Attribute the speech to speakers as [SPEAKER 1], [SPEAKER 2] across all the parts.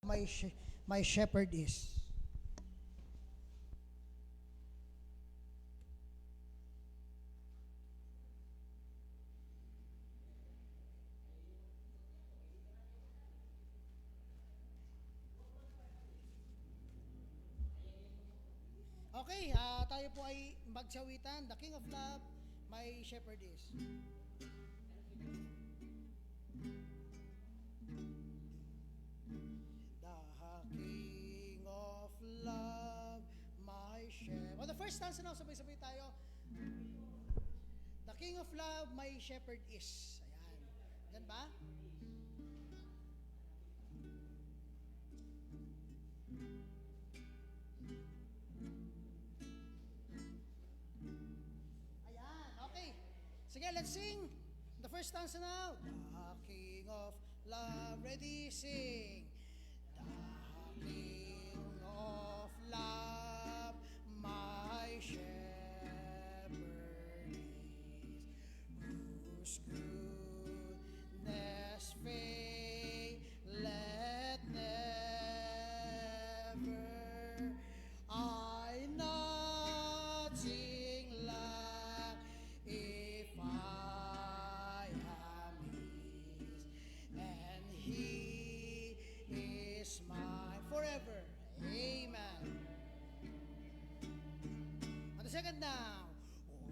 [SPEAKER 1] my shepherd is. Okay, tayo po ay magsawitan. The King of Love, my shepherd is. The King of Love, my shepherd. On the first stanza now, sabay-sabay tayo. The King of Love, my shepherd is. Ayan. Yan ba? Ayan, okay. Sige, let's sing. The first stanza now. The King of Love, ready, sing. The King of Love, my shepherd is, whose goodness faileth never. I nothing lack if I am His, and He is mine forever. Amen. On the second now,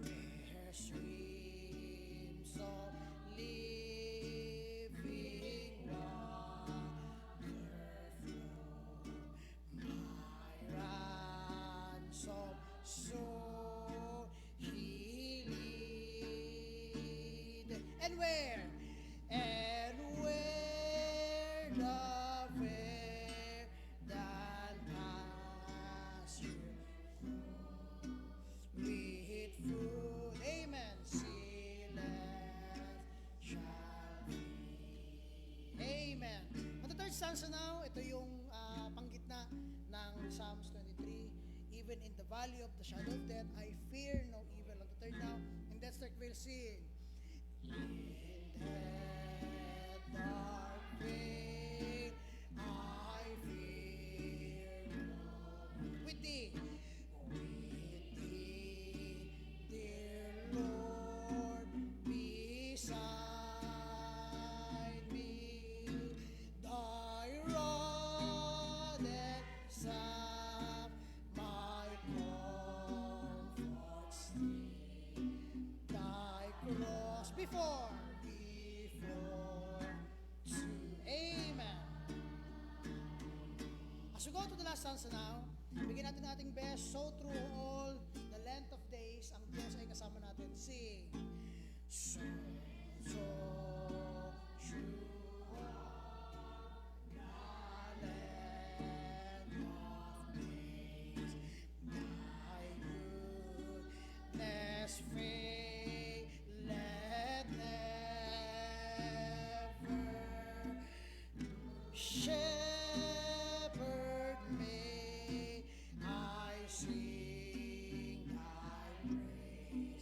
[SPEAKER 1] where streams of living water flow, my ransom soul He lead. And where? And where the verdant pasture with fruit, amen, shall be. Amen. On the third stanza now, ito yung panggitna ng Psalms 23. Even in the valley of the shadow of death, I fear no evil. On the third now, in that start we'll sing. In that dark vale, I fear no evil. With thee, dear Lord, beside me, thy rod and staff, my comfort stay, thy cross before to. Amen. As we go to the last stanza now, bigyan natin ating best. So through all the length of days, ang Diyos ay kasama natin. Sing. So true all the length of days, thy goodness faileth never. Shepherd, may I sing thy praise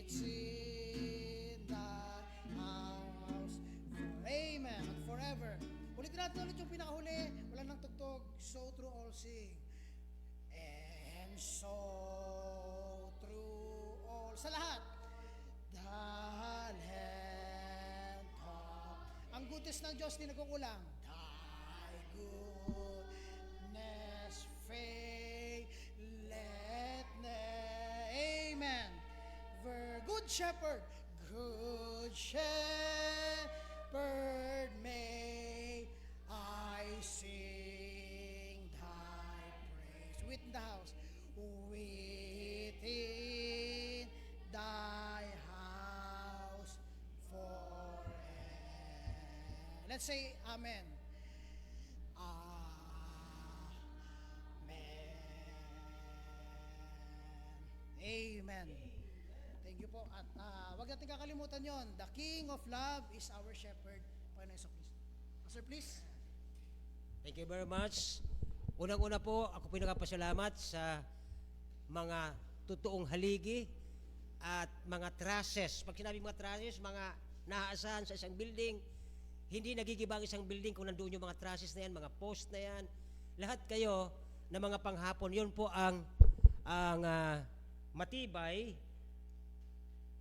[SPEAKER 1] within thy house for amen and forever. Ulitin natin ulit yung pinakahuli. Wala nang tugtog. So through all sing. And so through all. Sa lahat. The land of. Ang goodness ng Diyos di nagkukulang. Thy goodness faileth never. Amen. Good shepherd. Good shepherd, may I sing thy praise. Within the house. Within thy house forever. Let's say amen. Amen. Thank you po. At wag natin kakalimutan yon. The King of Love is our shepherd. Panginoon Hesus Kristo. Pastor, please.
[SPEAKER 2] Thank you very much. Unang-una po, ako pinagpapasalamat sa mga totoong haligi at mga trusses. Pag sinabing mga trusses, mga naaasahan sa isang building, hindi nagigibang isang building kung nandoon yung mga trusses na yan, mga post na yan. Lahat kayo na mga panghapon, yun po ang matibay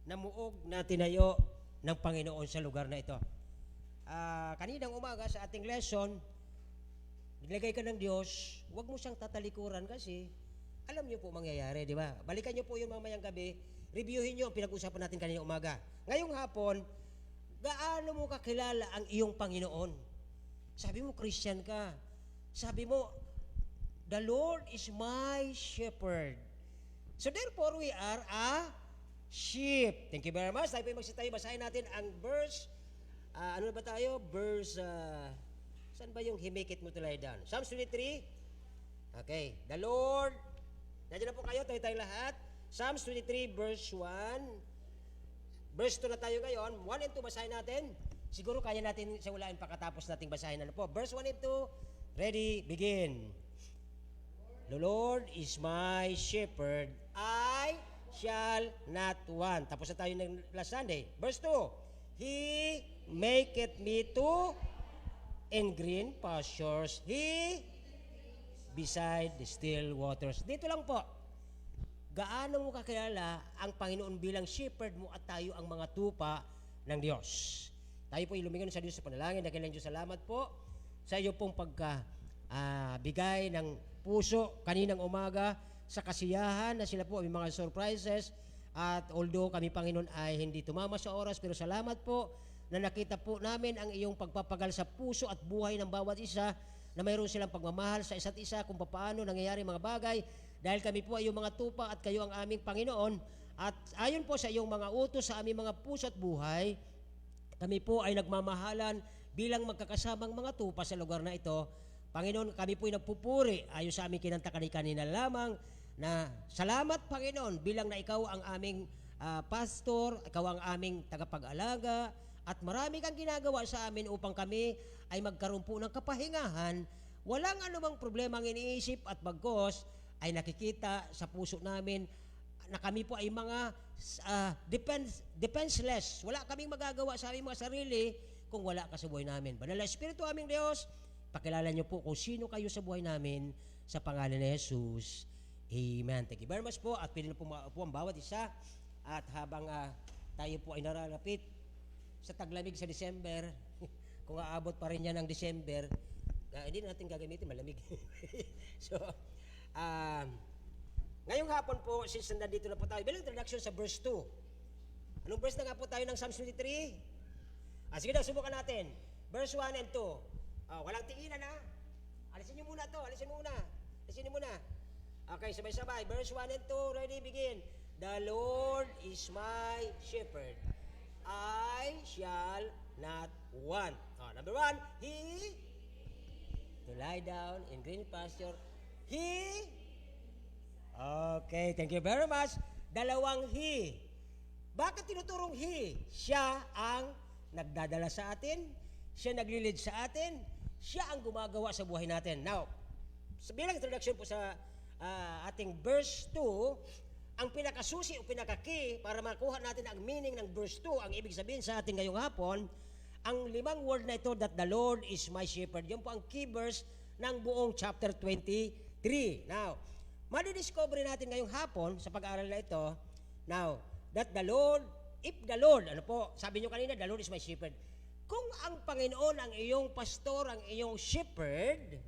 [SPEAKER 2] na muog na tinayo ng Panginoon sa lugar na ito. Kaninang umaga sa ating lesson, nilagay ka ng Diyos, huwag mo siyang tatalikuran kasi alam niyo po mangyayari, di ba? Balikan niyo po yung mamayang gabi, reviewin niyo ang pinag-usapan natin kanina umaga. Ngayong hapon, gaano mo kakilala ang iyong Panginoon? Sabi mo, Christian ka. Sabi mo, the Lord is my shepherd. So therefore, we are a sheep. Thank you very much. Tayo po yung magsitayo. Basahin natin ang verse. Ano ba tayo? Verse, saan ba yung himikit mo to lie down? Psalms 23. Okay. The Lord, nandiyan na po kayo, tayo lahat. Psalms 23, verse 1. Verse 2 na tayo ngayon. 1 and 2 basahin natin. Siguro kaya natin simulan pagkatapos nating basahin. Ano po? Verse 1 and 2. Ready, begin. The Lord is my shepherd. I shall not want. Tapos na tayo ng last Sunday. Verse 2. He maketh me to in green pastures. He beside the still waters. Dito lang po. Gaano mo kakilala ang Panginoon bilang shepherd mo at tayo ang mga tupa ng Diyos? Tayo po ilumingan sa Diyos sa panalangin. Dakilang Diyos, salamat po sa iyo pong bigay ng puso kaninang umaga sa kasiyahan na sila po may mga surprises. At although kami, Panginoon, ay hindi tumama sa oras, pero salamat po na nakita po namin ang iyong pagpapagal sa puso at buhay ng bawat isa, na mayroon silang pagmamahal sa isa't isa kung paano nangyayari mga bagay, dahil kami po ay iyong mga tupa at kayo ang aming Panginoon. At ayon po sa iyong mga utos sa aming mga puso at buhay, kami po ay nagmamahalan bilang magkakasamang mga tupa sa lugar na ito. Panginoon, kami po ay nagpupuri ayon sa aming kinanta kanina lamang na salamat, Panginoon, bilang na ikaw ang aming pastor, ikaw ang aming tagapag-alaga, at marami kang ginagawa sa amin upang kami ay magkaroon po ng kapahingahan. Walang anumang problema ang iniisip at bagkos ay nakikita sa puso namin na kami po ay mga defenseless. Wala kaming magagawa sa aming mga sarili kung wala ka sa buhay namin. Banal na Espiritu aming Diyos, pakilala niyo po kung sino kayo sa buhay namin sa pangalan ni Jesus. Amen. Thank you very much po at pwede na po ang bawat isa. At habang tayo po ay naralapit sa taglamig sa December, kung aabot pa rin yan ng December, hindi natin gagamitin, malamig. So, ngayong hapon po, since nandito na po tayo, bilang introduction sa verse 2. Anong verse na nga po tayo ng Psalms 23? Sige na, subukan natin. Verse 1 and 2. Walang tinginan ha. Alisin nyo muna to, alisin mo muna. Alisin nyo muna. Okay, sabay-sabay. Verse 1 and 2, ready, begin. The Lord is my shepherd. I shall not want. Number 1, He to lie down in green pasture. He. Okay, thank you very much. Dalawang He. Bakit tinuturong He? Siya ang nagdadala sa atin. Siya naglilid sa atin. Siya ang gumagawa sa buhay natin. Now, bilang introduction po sa ating verse 2, ang pinakasusi o pinaka-key para makuha natin ang meaning ng verse 2, ang ibig sabihin sa ating ngayong hapon, ang 5 word na ito, that the Lord is my shepherd. Yun po ang key verse ng buong chapter 23. Now, madidiscover natin ngayong hapon sa pag-aaral na ito, now, that the Lord, if the Lord, ano po, sabi nyo kanina, the Lord is my shepherd. Kung ang Panginoon ang iyong pastor, ang iyong shepherd,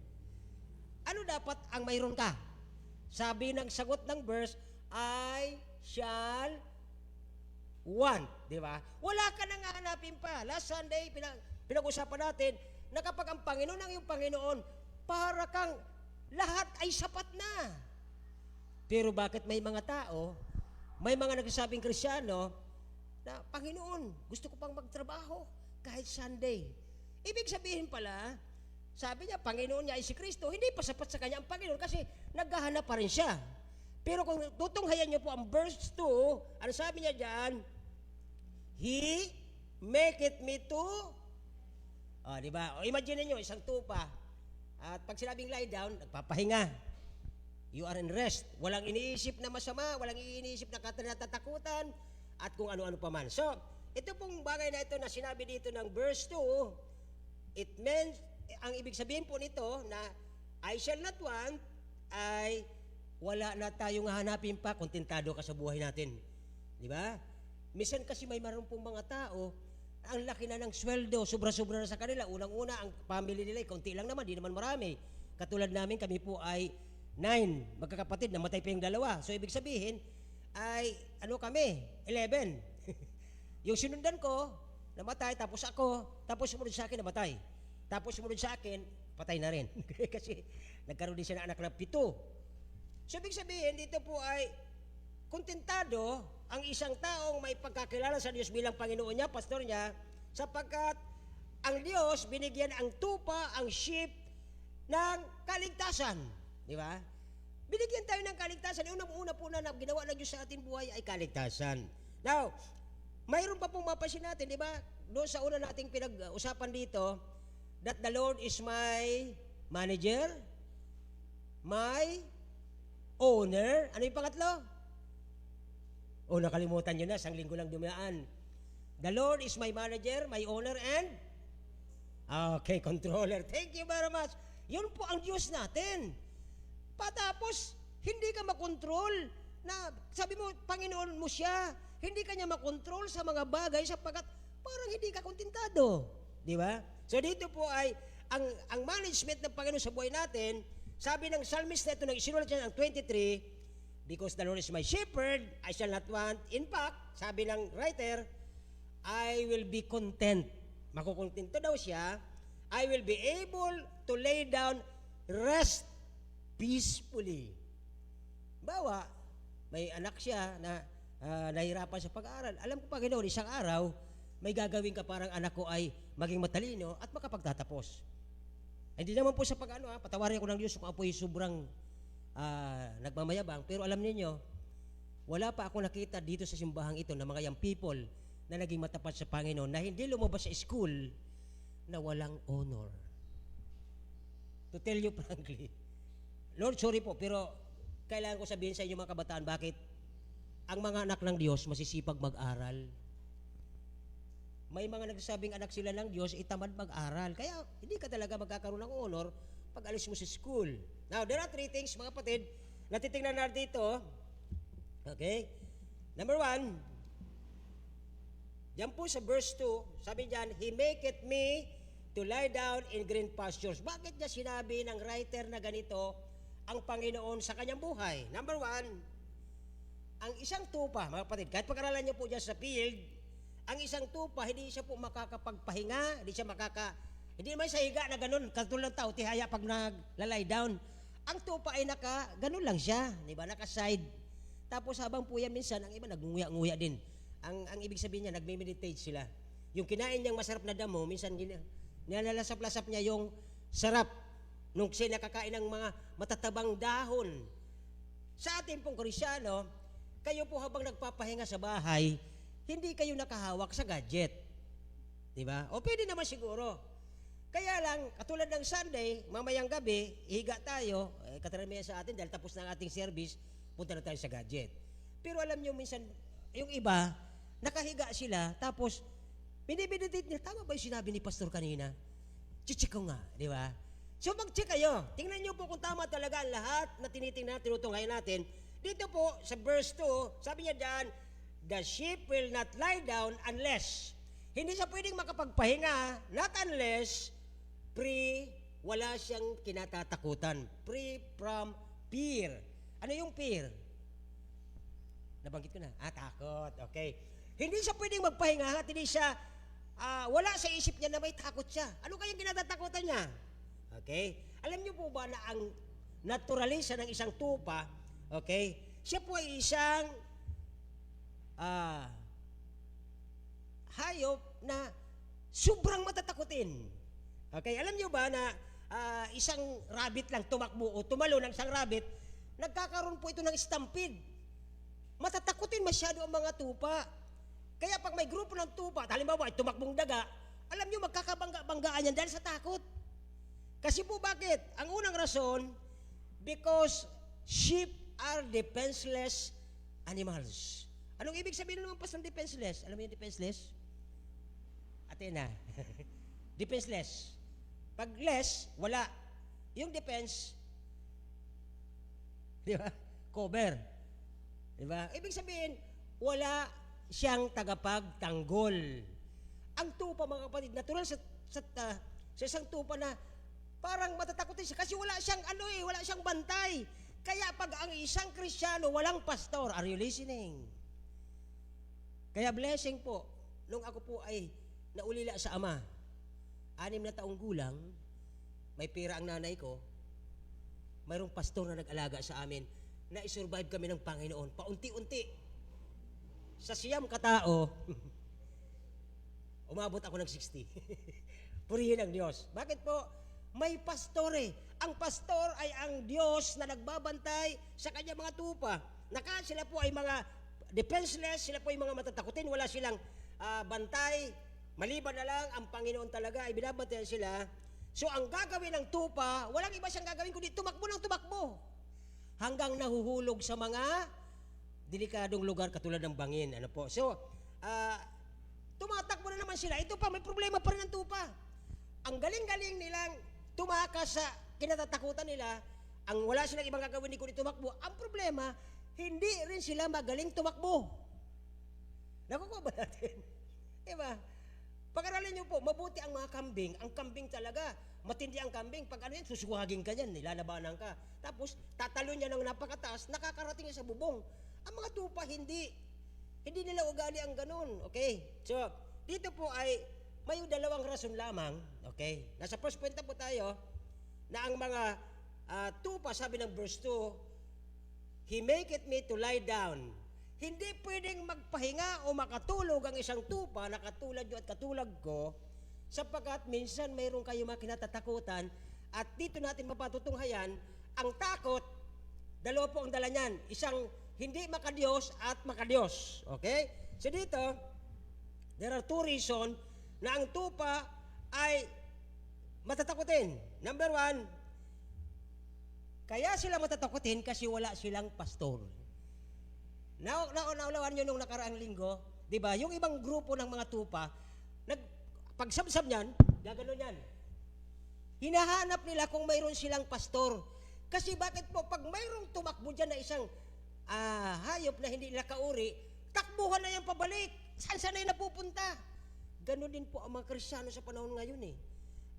[SPEAKER 2] ano dapat ang mayroon ka? Sabi ng sagot ng verse, I shall want. Di ba? Wala ka nang hahanapin pa. Last Sunday, pinag-usapan natin na kapag ang Panginoon ang iyong Panginoon, para kang lahat ay sapat na. Pero bakit may mga tao, may mga nagsasabing Kristiyano, na Panginoon, gusto ko pang magtrabaho kahit Sunday. Ibig sabihin pala, sabi niya, Panginoon niya ay si Kristo, hindi pa sapat sa kanya ang Panginoon kasi naghahanap pa rin siya. Pero kung tutunghayan niyo po ang verse 2, ano sabi niya dyan? He maketh me to, di ba? O imagine niyo isang tupa. At pag sinabing lie down, nagpapahinga. You are in rest. Walang iniisip na masama, walang iniisip na natatakutan, at kung ano-ano pa man. So, ito pong bagay na ito na sinabi dito ng verse 2, It means, ang ibig sabihin po nito na I shall not want ay wala na tayong hahanapin pa, kontentado ka sa buhay natin. Di ba? Minsan kasi may maroon pong mga tao, ang laki na ng sweldo, sobra-sobra na sa kanila. Unang-una, ang family nila, konti lang naman, di naman marami. Katulad namin, kami po ay 9 magkakapatid, namatay pa yung 2. So, ibig sabihin, ay, kami, 11. Yung sinundan ko, namatay, tapos ako, tapos sumunod sa akin, namatay. Tapos sumunod sa akin, patay na rin. Kasi, nagkaroon din siya ng anak na 7. So, ibig sabihin, dito po ay, kontentado ang isang taong may pagkakilala sa Diyos bilang Panginoon niya, pastor niya, sapagkat ang Diyos binigyan ang tupa, ang sheep ng kaligtasan. Di ba? Binigyan tayo ng kaligtasan. Unang-una po na ginawa ng Diyos sa ating buhay ay kaligtasan. Now, mayroon pa pong mapasin natin, di ba? Doon sa una nating pinag-usapan dito, that the Lord is my manager, my owner. Ano yung pangatlo? Nakalimutan nyo na, isang linggo lang dumaan. The Lord is my manager, my owner, and controller. Thank you very much. Yun po ang Diyos natin. Patapos, hindi ka makontrol na, sabi mo, Panginoon mo siya. Hindi ka niya makontrol sa mga bagay sapagkat parang hindi ka kontentado. Di ba? So dito po ay, ang management ng Panginoon sa buhay natin, sabi ng psalmist na ito, isinulat niya ang 23, because the Lord is my shepherd, I shall not want. In fact, sabi ng writer, I will be content. Makukontento daw siya. I will be able to lay down rest peacefully. Bawa, may anak siya na nahirapan sa pag-aaral. Alam ko, Panginoon, isang araw, may gagawin ka parang anak ko ay maging matalino at makapagtatapos. Hindi naman po sa patawarin ko ng Diyos kung apoy sobrang nagmamayabang, pero alam niyo, wala pa ako nakita dito sa simbahang ito na mga young people na naging matapat sa Panginoon na hindi lumabas sa school na walang honor. To tell you frankly, Lord, sorry po, pero kailangan ko sabihin sa inyo mga kabataan, bakit ang mga anak ng Diyos masisipag mag-aral. May mga nagsasabing anak sila ng Diyos, itamad mag-aral. Kaya hindi ka talaga magkakaroon ng honor pag alis mo sa school. Now, there are 3 things, mga kapatid, na titingnan natin dito. Okay? Number 1, diyan po sa verse 2, sabi diyan, He maketh me to lie down in green pastures. Bakit niya sinabi ng writer na ganito ang Panginoon sa kanyang buhay? Number 1, ang isang tupa, mga kapatid, kahit pag-aralan niyo po diyan sa field, ang isang tupa, hindi siya po makakapagpahinga, hindi naman sa higa na ganun, katulad tao, tihaya pag naglalay down. Ang tupa ay ganun lang siya, di ba, naka-side. Tapos habang po yan minsan, ang iba nagnguya-nguya din. Ang ibig sabihin niya, nagme-meditate sila. Yung kinain niyang masarap na damo, minsan nilalasap-lasap niya yung sarap nung siya nakakain ng mga matatabang dahon. Sa atin pong Kristyano, kayo po habang nagpapahinga sa bahay, hindi kayo nakahawak sa gadget. Di ba? O pwede naman siguro. Kaya lang, katulad ng Sunday, mamayang gabi, ihiga tayo, kataramihan sa atin dahil tapos na ang ating service, punta na tayo sa gadget. Pero alam nyo, minsan, yung iba, nakahiga sila, tapos, binibinitate niya, tama ba yung sinabi ni Pastor kanina? Chichik ko nga, di ba? So mag-check kayo. Tingnan nyo po kung tama talaga ang lahat na tinitingnan, tinutunghayan natin. Dito po, sa verse 2, sabi niya dyan, the sheep will not lie down unless, hindi siya pwedeng makapagpahinga, not unless, wala siyang kinatatakutan. Free from fear. Ano yung fear? Nabanggit ko na. Takot. Okay. Hindi siya pwedeng magpahinga at hindi siya, wala sa isip niya na may takot siya. Ano kayang kinatatakutan niya? Okay. Alam niyo po ba na ang naturalisa ng isang tupa, okay, siya po ay isang hayop na sobrang matatakutin. Okay, alam niyo ba na isang rabbit lang tumakbo o tumalo ng isang rabbit, nagkakaroon po ito ng stampede. Matatakutin masyado ang mga tupa. Kaya pag may grupo ng tupa, halimbawa ay tumakbong daga, alam niyo magkakabangga-banggaan yan dahil sa takot. Kasi po bakit? Ang unang rason, because sheep are defenseless animals. Anong ibig sabihin naman pas ng defenseless? Alam mo yung defenseless? Athena. Defenseless. Pag less, wala. Yung defense, di ba? Cover. Di ba? Ibig sabihin, wala siyang tagapagtanggol. Ang tupa, mga kapatid, natural sa isang tupa na parang matatakotin siya kasi wala siyang wala siyang bantay. Kaya pag ang isang Kristiyano walang pastor, are you listening? Kaya blessing po, nung ako po ay naulila sa ama, 6 na taong gulang, may pera ang nanay ko, mayroong pastor na nag-alaga sa amin, na isurvive kami ng Panginoon, paunti-unti. Sa siyam katao, umabot ako ng 60. Purihin ang Diyos. Bakit po? May pastor eh. Ang pastor ay ang Diyos na nagbabantay sa kanya mga tupa. Sila po ay mga defenseless, sila po ay mga matatakutin, wala silang bantay. Maliban na lang, ang Panginoon talaga ay binabantayan sila. So ang gagawin ng tupa, walang iba siyang gagawin kundi tumakbo ng tumakbo. Hanggang nahuhulog sa mga delikadong lugar katulad ng bangin. Ano po? So, tumatakbo na naman sila. Ito pa, may problema pa rin ang tupa. Ang galing-galing nilang tumakas sa kinatatakutan nila, ang wala silang ibang gagawin kundi tumakbo. Ang problema, hindi rin sila magaling tumakbo. Nakukuha ba natin? Diba? Pag-aralin nyo po, mabuti ang mga kambing. Ang kambing talaga, matindi ang kambing. Pag ano yan, susuwagin ka yan, nilalabanan ka. Tapos, tatalo niya ng napakataas, nakakarating niya sa bubong. Ang mga tupa, hindi. Hindi nila ugali ang ganun. Okay? So, dito po ay may dalawang rason lamang. Okay? Nasa first point na po tayo, na ang mga tupa, sabi ng verse 2, He maketh me to lie down. Hindi pwedeng magpahinga o makatulog ang isang tupa na katulad nyo at katulad ko, sapagkat minsan mayroon kayo mga kinatatakutan at dito natin mapatutunghayan, ang takot, dalawa po ang dala niyan. Isang hindi makadiyos at makadiyos. Okay? So dito, there are 2 reasons na ang tupa ay matatakutin. Number 1, kaya sila matatakutin kasi wala silang pastor. Naulawan nyo nung nakaraang linggo, di ba? Yung ibang grupo ng mga tupa, pagsabsab niyan, gagano yan. Hinahanap nila kung mayroon silang pastor. Kasi bakit po, pag mayroong tumakbo dyan na isang hayop na hindi nila kauri, takbuhan na yan pabalik. Saan na yan napupunta? Ganon din po ang mga Kristiyano sa panahon ngayon eh.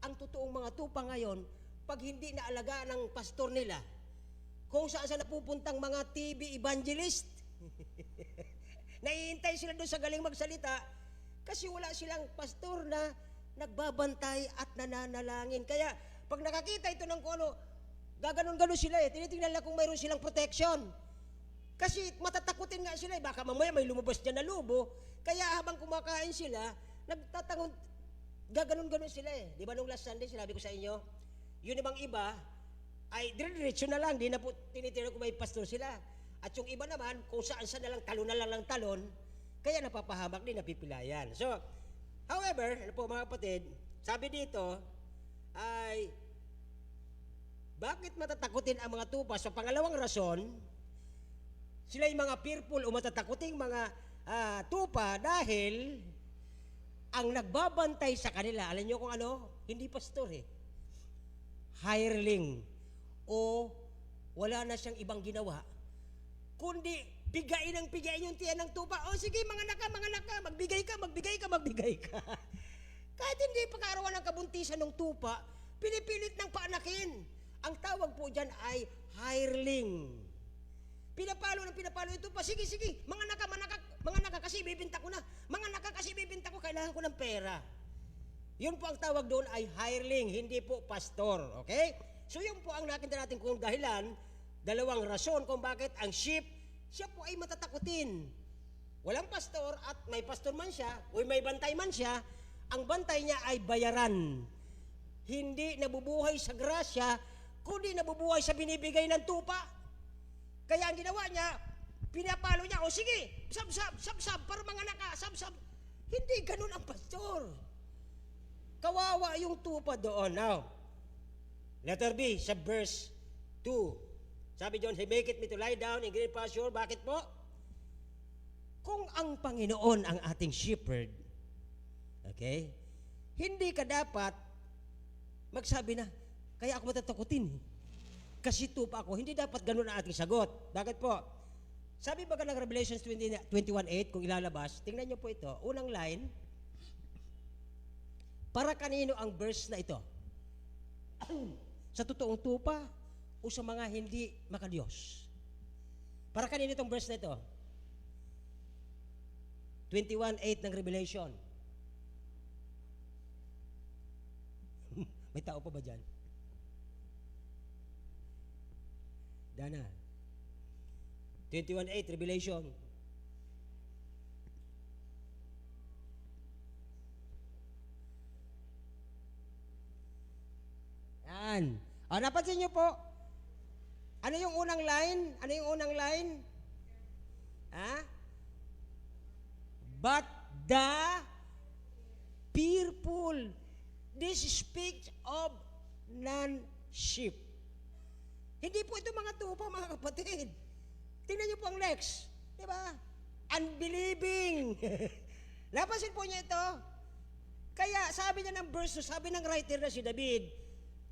[SPEAKER 2] Ang totoong mga tupa ngayon, pag hindi naalagaan ng pastor nila, kung saan napupuntang mga TV evangelist, naiintay sila doon sa galing magsalita kasi wala silang pastor na nagbabantay at nananalangin. Kaya pag nakakita ito ng kung ano, gaganon-ganon sila eh. Tinitingnan nila kung mayroon silang protection. Kasi matatakutin nga sila eh. Baka mamaya may lumabas dyan na lubo. Kaya habang kumakain sila, gaganon-ganon sila eh. Di ba nung last Sunday sinabi ko sa inyo, yun ibang iba ay dire-diretso na lang. Di na po tinitingnan kung may pastor sila. At yung iba naman, kung saan-saan na lang ng talon, kaya napapahamak din, napipilayan. So, however, ano po mga kapatid, sabi dito, ay, bakit matatakutin ang mga tupa? Sa pangalawang rason, sila yung mga fearful o matatakuting mga tupa dahil ang nagbabantay sa kanila, alam nyo kung ano? Hindi pastor eh. Hireling o wala na siyang ibang ginawa kundi pigain yung tiyan ng tupa. O sige, mga naka, magbigay ka. Kahit hindi pagkaarawan ng kabuntisan ng tupa, pinipilit ng paanakin. Ang tawag po dyan ay hireling. Pinapalo yung tupa. Sige, mga naka kasi bibinta ko na. Kailangan ko ng pera. Yun po ang tawag doon ay hireling, hindi po pastor. Okay? So yun po ang nakita natin kung dahilan, dalawang rason kung bakit ang sheep, siya po ay matatakutin. Walang pastor at may pastor man siya, o may bantay man siya, ang bantay niya ay bayaran. Hindi nabubuhay sa grasya, kundi nabubuhay sa binibigay ng tupa. Kaya ang ginawa niya, pinapalo niya, o sige, sab, para mga naka, sab. Hindi ganun ang pastor. Kawawa yung tupa doon. Now, letter B, sa verse 2. Sabi John, He maketh me to lie down in green pasture. Bakit po? Kung ang Panginoon ang ating shepherd, okay, hindi ka dapat magsabi na, kaya ako matatakutin. Kasi tupa ako, hindi dapat ganun ang ating sagot. Bakit po? Sabi ba ng Revelation 21:8, kung ilalabas, tingnan niyo po ito, unang line, para kanino ang verse na ito? Sa totoong tupa o sa mga hindi makadiyos? Para kanino itong verse na ito? 21:8 ng Revelation. May tao pa ba dyan? Dana. 21:8 Revelation. Yan. O, napansin niyo po, ano yung unang line? Ano yung unang line? Ha? But the fearful. This speaks of non-sheep. Hindi po ito mga tupa, mga kapatid. Tingnan niyo po ang next. Di ba? Unbelieving. Napansin po niya ito? Kaya sabi niya ng verse 2, sabi ng writer na si David,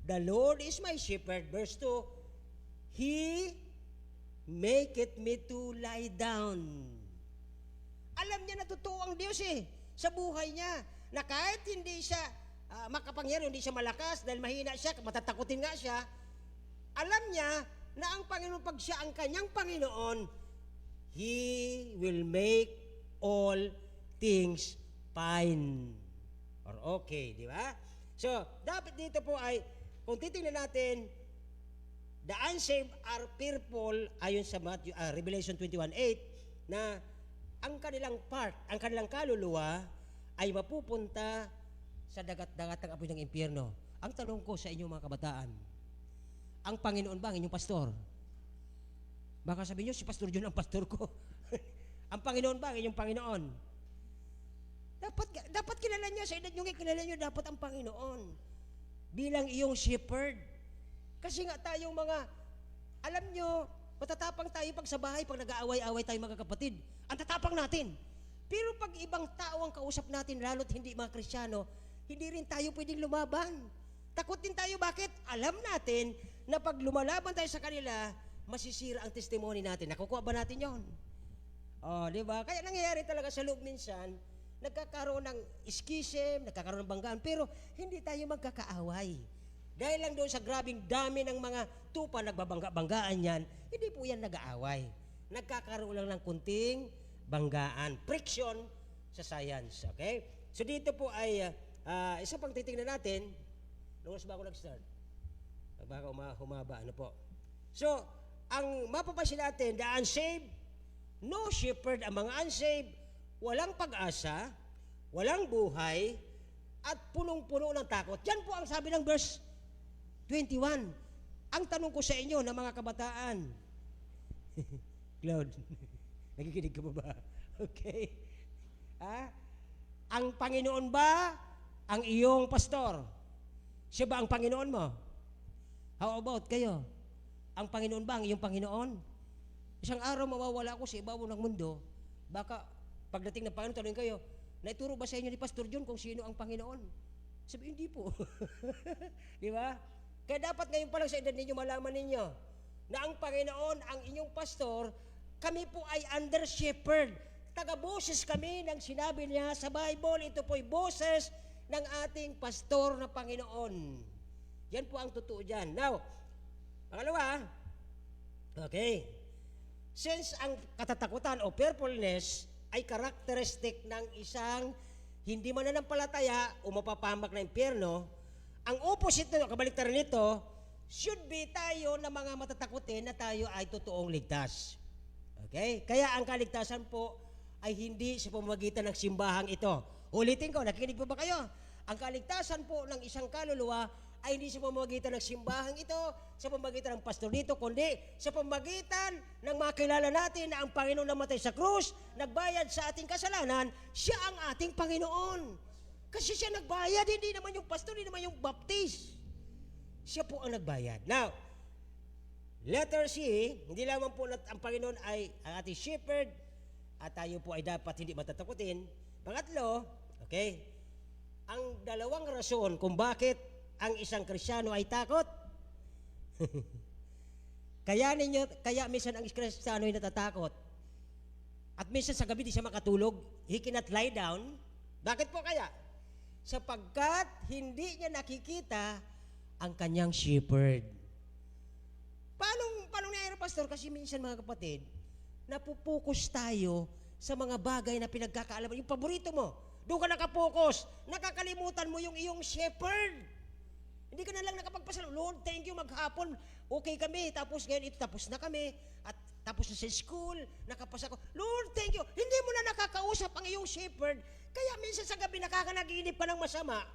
[SPEAKER 2] the Lord is my shepherd. Verse 2, He maketh me to lie down. Alam niya na totoo ang Diyos sa buhay niya. Na kahit hindi siya makapangyarihan, hindi siya malakas, dahil mahina siya, matatakutin nga siya, alam niya na ang Panginoon, pag siya ang kanyang Panginoon, He will make all things fine. Or okay, di ba? So, dapat dito po ay, kung titingnan natin, the unsaved are fearful, ayon sa Revelation 21:8, na ang kanilang part, ang kanilang kaluluwa, ay mapupunta sa dagat-dagat ng apoy ng impyerno. Ang tanong ko sa inyo mga kabataan, ang Panginoon ba ang inyong pastor? Baka sabihin nyo, si Pastor John ang pastor ko. Ang Panginoon ba ang inyong Panginoon? Dapat kilala nyo, sa edad nyo kilala nyo, dapat ang Panginoon bilang iyong shepherd. Kasi nga tayong mga, alam nyo, matatapang tayo pag sa bahay, pag nag-aaway-away tayo mga kapatid. Ang tatapang natin. Pero pag ibang tao ang kausap natin, lalo't hindi mga Kristiyano, hindi rin tayo pwedeng lumaban. Takot din tayo, bakit? Alam natin na pag lumalaban tayo sa kanila, masisira ang testimony natin. Nakukuha ba natin yon? Di ba? Kaya nangyayari talaga sa loob minsan, nagkakaroon ng schism, nagkakaroon ng banggaan, pero hindi tayo magkakaaway. Dahil lang doon sa grabing dami ng mga tupa, nagbabangga-banggaan yan, hindi po yan nag-aaway. Nagkakaroon lang ng kunting banggaan, friction sa science. Okay? So dito po ay, isa pang titingnan natin, lungas ba ako nag-start? Baka humaba, ano po? So, ang mapapansin natin, the unsaved, no shepherd, ang mga unsaved, walang pag-asa, walang buhay, at punong-puno ng takot. Yan po ang sabi ng verse 21. Ang tanong ko sa inyo na mga kabataan, Cloud, nakikinig ka ba? Okay. Ang Panginoon ba ang iyong pastor? Siya ba ang Panginoon mo? How about kayo? Ang Panginoon ba ang iyong Panginoon? Isang araw mawawala ako sa ibabaw ng mundo, baka pagdating ng Panginoon, tanongin kayo, naituro ba sa inyo ni Pastor John kung sino ang Panginoon? Sabi, hindi po. Di ba? Kaya dapat ngayon pa lang sa edad ninyo, malaman ninyo na ang Panginoon, ang inyong pastor, kami po ay under shepherd. Taga-boses kami ng sinabi niya sa Bible. Ito po'y boses ng ating pastor na Panginoon. Yan po ang totoo dyan. Now, pangalawa, okay, since ang katatakutan o fearfulness ay karakteristik ng isang hindi mananampalataya o mapapahamak na impyerno, ang opposite nito, kabaliktaran nito, should be tayo na mga matatakutin na tayo ay totoong ligtas. Okay? Kaya ang kaligtasan po ay hindi sa pamamagitan ng simbahang ito. Ulitin ko, nakikinig po ba kayo? Ang kaligtasan po ng isang kaluluwa ay hindi sa pamamagitan ng simbahang ito, sa pamamagitan ng pastor dito, kundi sa pamamagitan ng makilala natin na ang Panginoon namatay sa krus, nagbayad sa ating kasalanan, siya ang ating Panginoon. Kasi siya nagbayad, hindi naman yung pastor, hindi naman yung baptist. Siya po ang nagbayad. Now, letter C, hindi lamang po ang Panginoon ay ang ating shepherd at tayo po ay dapat hindi matatakutin. Pangatlo, okay, ang dalawang rason kung bakit ang isang Kristiyano ay takot? Kaya minsan ang Kristiyano ay natatakot. At minsan sa gabi di siya makatulog. He cannot lie down. Bakit po kaya? Sapagkat hindi niya nakikita ang kanyang shepherd. Paano nangyayari, Pastor? Kasi minsan mga kapatid, napupukus tayo sa mga bagay na pinagkakaalaman. Yung paborito mo, doon ka nakapokus. Nakakalimutan mo yung iyong shepherd. Hindi ka na lang nakapagpasalamat. Lord, thank you, maghapon. Okay kami. Tapos ngayon, ito tapos na kami. At tapos na sa school, nakapasa ko. Lord, thank you. Hindi mo na nakakausap ang iyong shepherd. Kaya minsan sa gabi, nakakanaginip ka ng masama.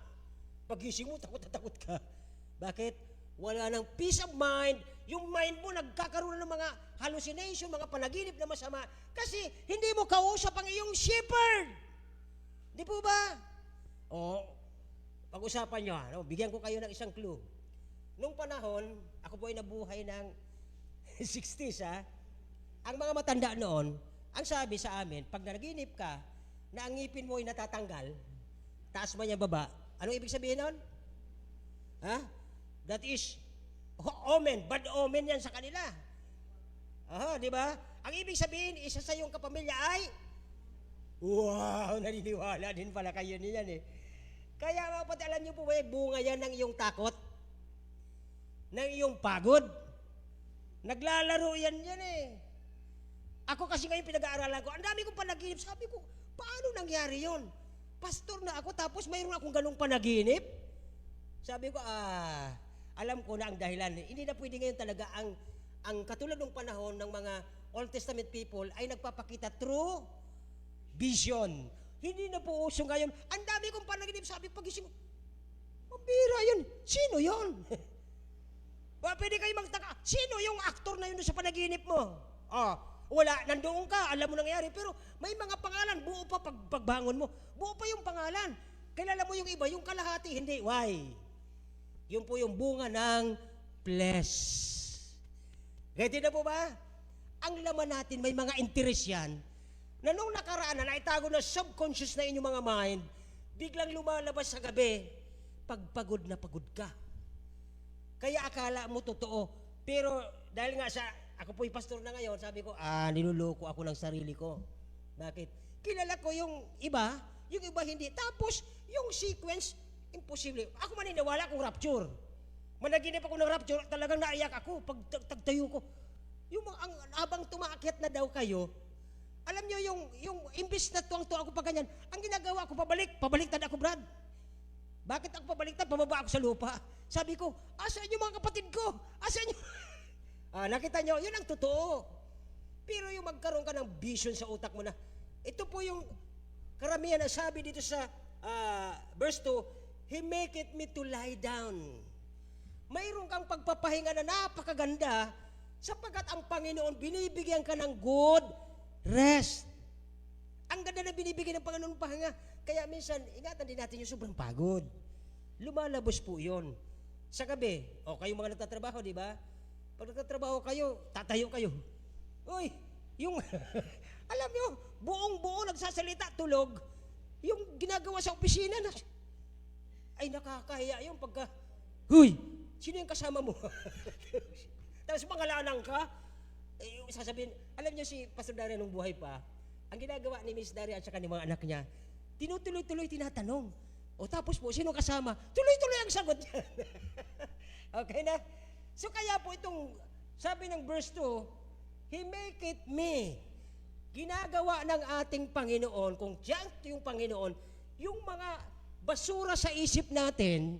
[SPEAKER 2] Pagising mo, takot na takot ka. Bakit? Wala ng peace of mind. Yung mind mo nagkakaroon ng mga hallucination, mga panaginip na masama. Kasi hindi mo kausap ang iyong shepherd. Di po ba? O, pag-usapan nyo, no? Bigyan ko kayo ng isang clue. Nung panahon, ako po ay nabuhay ng 60s, ha? Ang mga matanda noon, ang sabi sa amin, pag nanaginip ka, na ang ngipin mo ay natatanggal, taas man niya baba, anong ibig sabihin nun? Ha? That is omen, bad omen yan sa kanila. Aha, di ba? Ang ibig sabihin, isa sa iyong kapamilya ay, wow, naniniwala din pala kayo niyan eh. Kaya mga kapatid, alam niyo po ba, bunga yan ng iyong takot, ng iyong pagod. Naglalaro yan eh. Ako kasi ngayon pinag-aaralan ko, ang dami kong panaginip, sabi ko, paano nangyari yon? Pastor na ako, tapos mayroon akong ganong panaginip? Sabi ko, alam ko na ang dahilan. Hindi na pwede ngayon talaga ang katulad ng panahon ng mga Old Testament people ay nagpapakita through vision. Hindi na po uso ngayon. Ang dami kong panaginip, sabi pagising ko, mabira yun. Sino yun? Pwede kayo magtaka, sino yung aktor na yun sa panaginip mo? Wala, nandoon ka, alam mo nangyari, pero may mga pangalan, buo pa pagbangon mo. Buo pa yung pangalan. Kilala mo yung iba, yung kalahati, hindi. Why? Yun po yung bunga ng flesh. Ganti na po ba? Ang laman natin, may mga interest yan, na nung nakaraan na naitago na subconscious na inyong mga mind, biglang lumalabas sa gabi, pagpagod na pagod ka. Kaya akala mo totoo. Pero dahil nga ako po'y pastor na ngayon, sabi ko, niluloko ako ng sarili ko. Bakit? Kilala ko yung iba hindi. Tapos, yung sequence, imposible. Ako maniniwala kung rapture. Managinip ako ng rapture, talagang naiyak ako pag tagtayo ko. Habang tumakyat na daw kayo, alam nyo yung imbis na tuwang-tuwa ako pa ganyan, ang ginagawa ko, pabaliktad ako, Brad. Bakit ako pabaliktad? Pababa ako sa lupa. Sabi ko, asan yung mga kapatid ko? Asan yung... nakita nyo, yun ang totoo. Pero yung magkaroon ka ng vision sa utak mo na, ito po yung karamihan na sabi dito sa verse 2, He maketh me to lie down. Mayroon kang pagpapahinga na napakaganda sapagkat ang Panginoon binibigyan ka ng good rest. Ang ganda na binibigyan ng Panginoon pahinga. Kaya minsan, ingatan din natin yung sobrang pagod. Lumalabos po yun. Sa gabi, kayong mga nagtatrabaho, di ba? Pag nagtatrabaho kayo, tatayo kayo. Uy, yung, alam nyo, buong-buo nagsasalita, tulog, yung ginagawa sa opisina, ay nakakahiya yung pagka, huy, sino yung kasama mo? Tapos pangalanan ka, sasabihin, alam nyo si Pastor Daria nung buhay pa, ang ginagawa ni Miss Daria at saka ni mga anak niya, tinutuloy-tuloy tinatanong. Tapos po, sino kasama? Tuloy-tuloy ang sagot niya. Okay na? So kaya po itong, sabi ng verse 2, He maketh me. Ginagawa ng ating Panginoon, kung diyan yung Panginoon, yung mga basura sa isip natin,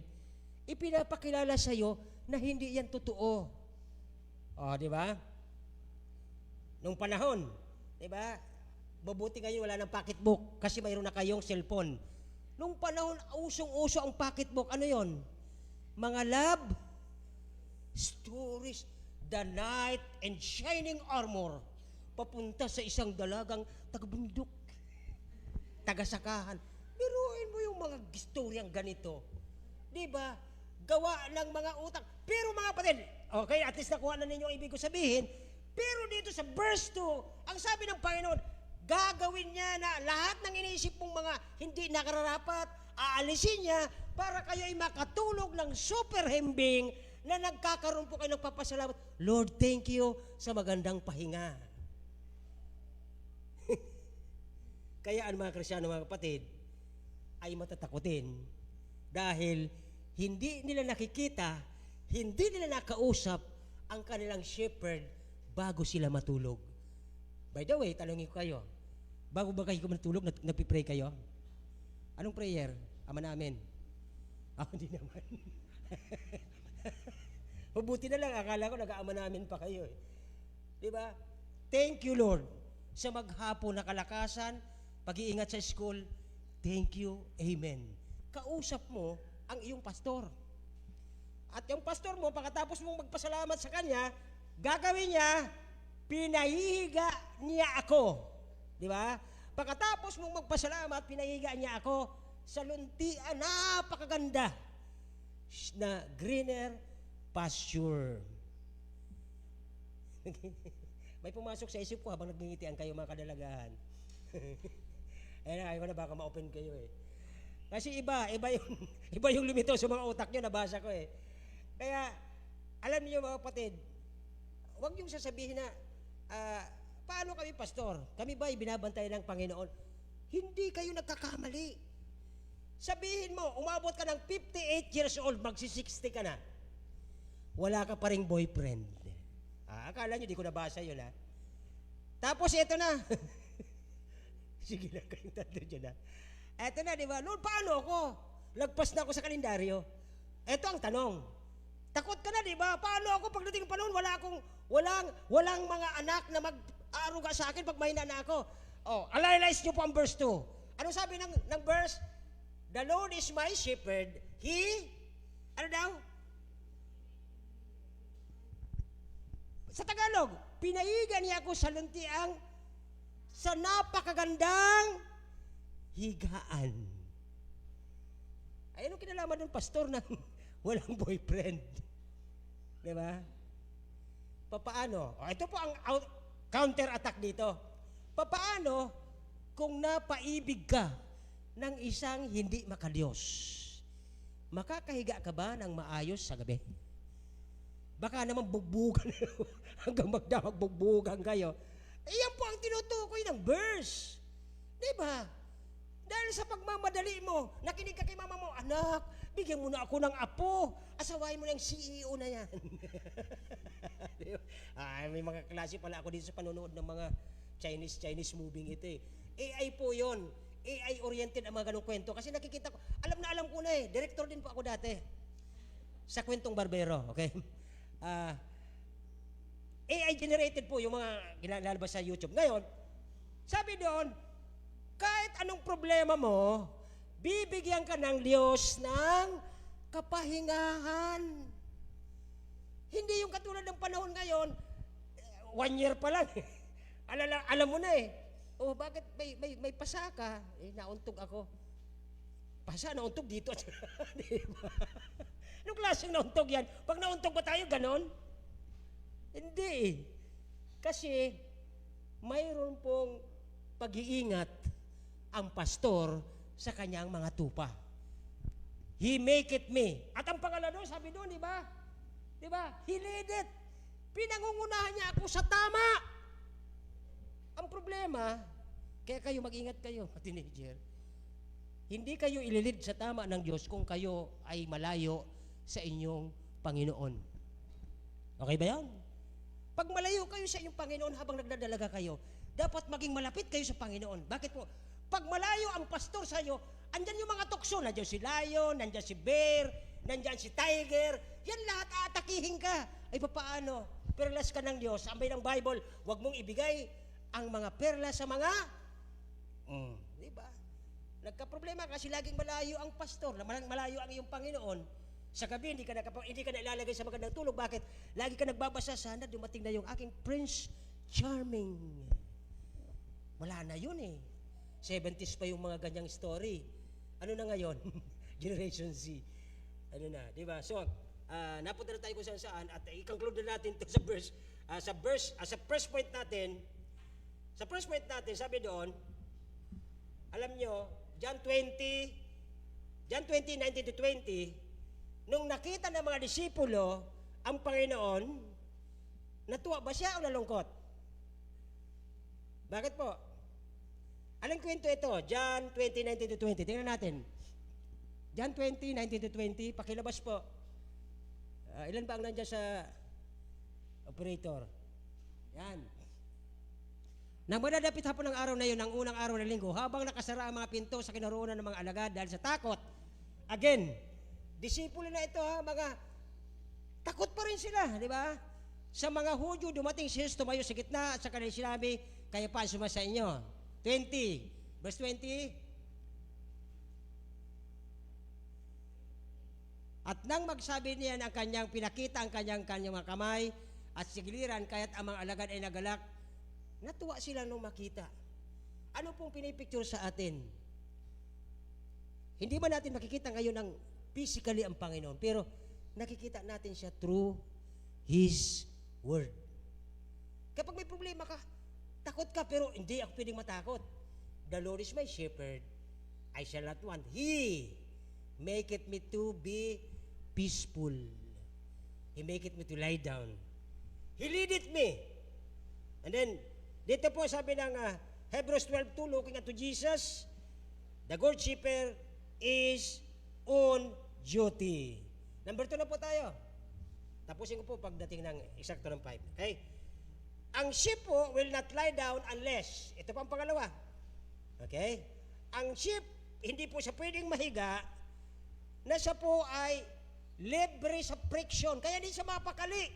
[SPEAKER 2] ipinapakilala sa iyo na hindi yan totoo. Di ba? Nung panahon, di ba? Mabuti ngayon wala ng pocketbook kasi mayroon na kayong cellphone. Nung panahon, usong-uso ang pocketbook. Ano yon? Mga love stories, the knight and shining armor, papunta sa isang dalagang taga-bundok, taga-sakahan. Biruin mo yung mga istoryang ganito. Di ba? Gawa ng mga utang. Pero mga kapatid, okay, at least nakuha na ninyo ang ibig ko sabihin, pero dito sa verse 2, ang sabi ng Panginoon, gagawin niya na lahat ng iniisip mong mga hindi nakararapat, aalisin niya para kayo ay makatulog ng super hembing na nagkakaroon po kayo ng papasalamat. Lord, thank you sa magandang pahinga. Kaya ang mga Kristiyano, mga kapatid, ay matatakutin dahil hindi nila nakikita, hindi nila nakausap ang kanilang shepherd bago sila matulog. By the way, tanongin ko kayo, bago ba kayo matulog, nagpipray kayo? Anong prayer? Ama namin. Hindi naman. Mabuti na lang, akala ko nag-aama namin pa kayo. Di ba? Thank you, Lord, sa maghapon na kalakasan, pag-iingat sa school. Thank you, amen. Kausap mo ang iyong pastor. At yung pastor mo, pagkatapos mong magpasalamat sa kanya, gagawin niya, pinahihiga niya ako. Di ba? Pagkatapos mong magpasalamat, pinahihiga niya ako sa luntian, napakaganda na greener pasture. May pumasok sa isip ko habang nagngingitian kayo, mga kadalagahan. Ayaw ko na baka ma-open kayo eh. Kasi iba yung lumitaw sa mga utak nyo, nabasa ko eh. Kaya, alam niyo mga kapatid, huwag niyong sasabihin na, paano kami pastor? Kami ba ay binabantay ng Panginoon? Hindi kayo nagkakamali. Sabihin mo, umabot ka ng 58 years old, magsi-60 ka na. Wala ka pa ring boyfriend. Akala nyo, di ko nabasa yun ha. Tapos ito na. Sige lang kayong tatlo dyan ha. Ito na, di ba? Lord, paano ako? Lagpas na ako sa kalendaryo. Ito ang tanong. Takot ka na, di ba? Paano ako pagdating ng panahon, walang mga anak na mag-aaruga sa akin pag mahina na ako. Analyze nyo po ang verse 2. Ano sabi ng verse? The Lord is my shepherd. He, ano daw? Sa Tagalog, pinahiga niya ako sa luntiang sa napakagandang higaan. Ay, anong kinalaman ng pastor na walang boyfriend? Di ba? Papaano? Ito po ang counter-attack dito. Papaano kung napaibig ka ng isang hindi makadiyos? Makakahiga ka ba ng maayos sa gabi? Baka naman bugbugan hanggang magdamag-bugbugan kayo. Iyan po ang tinutukoy ng verse. Di ba? Dahil sa pagmamadali mo, nakinig ka kay mama mo, anak, bigyan mo na ako ng apo. Asawain mo na yung CEO na yan. May mga klase pala ako dito sa panonood ng mga Chinese movie ito eh. AI po yun. AI-oriented ang mga ganong kwento. Kasi nakikita ko, alam ko na eh. Director din po ako dati. Sa kwentong barbero, okay? AI-generated po yung mga ginalabas sa YouTube. Ngayon, sabi doon, kahit anong problema mo, bibigyan ka ng Diyos ng kapahingahan. Hindi yung katulad ng panahon ngayon, 1 year pa lang. Alam mo na eh. Bakit may pasa ka? Nauntog ako. Pasa, nauntog dito. Diba? Anong klaseng nauntog yan? Pag nauntog ba tayo, ganon? Hindi. Kasi, mayroon pong pag-iingat ang pastor sa kanyang mga tupa. He make it me. At ang pangalawa, sabi doon, di ba? Di ba? He lead it. Pinangungunahan niya ako sa tama. Ang problema, kaya kayo mag-ingat kayo, teenager. Hindi kayo ililid sa tama ng Diyos kung kayo ay malayo sa inyong Panginoon. Okay ba yan? Pag malayo kayo sa inyong Panginoon habang nagdadalaga kayo, dapat maging malapit kayo sa Panginoon. Bakit po? Pag malayo ang pastor sa iyo, andyan yung mga tukso. Nandiyan si lion, nandiyan si bear, nandiyan si tiger. Yan lahat aatakihin ka. Ay papaano? Perlas ka ng Diyos. Ambay ng Bible, huwag mong ibigay ang mga perlas sa mga di ba? Nagka-problema kasi laging malayo ang pastor, malayo ang iyong Panginoon. Sa gabi, hindi ka na ilalagay sa magandang tulog. Bakit? Lagi ka nagbabasa, sana dumating na yung aking Prince Charming. Wala na yun eh. 70s pa yung mga ganyang story. Ano na ngayon? Generation Z. Ano na, di ba? So, napunta na tayo kung saan at i-conclude na natin to sa first point natin, sabi doon, alam nyo, John John 20:19 to 20, nung nakita ng mga disipulo ang Panginoon, natuwa ba siya o nalungkot? Bakit po? Anong kwento ito? John 20:19 to 20. Tingnan natin. John 20:19 to 20. Pakilabas po. Ilan ba ang nandiyan sa operator? Yan. Nang madadapit hapon ng araw na yun, ang unang araw ng linggo, habang nakasara ang mga pinto sa kinaroonan ng mga alagad dahil sa takot. Again, disipulo na ito ha, mga takot pa rin sila, di ba? Sa mga Hudyo, dumating si Jesus, tumayo sa gitna at sa kanila sinabi, kaya pa sumasa inyo. 20, verse 20. At nang magsabi niya ang kanyang pinakita ang kanyang mga kamay at sigiliran, kaya't ang mga alagad ay nagalak, natuwa sila nung makita. Ano pong pinipicture sa atin? Hindi ba natin makikita ngayon ang physically ang Panginoon, pero nakikita natin siya through His Word. Kapag may problema ka, takot ka, pero hindi ako pwedeng matakot. The Lord is my shepherd, I shall not want. He maketh me to be peaceful. He maketh me to lie down. He leadeth me. And then, dito po sabi ng Hebrews 12:2, looking unto Jesus, the good shepherd is on duty. Number 2 na po tayo. Tapusin ko po pagdating ng eksakto ng 5. Okay? Ang sheep po will not lie down unless, ito pa ang pangalawa. Okay? Ang sheep, hindi po siya pwedeng mahiga na siya po ay libre sa friction. Kaya hindi siya mapakali.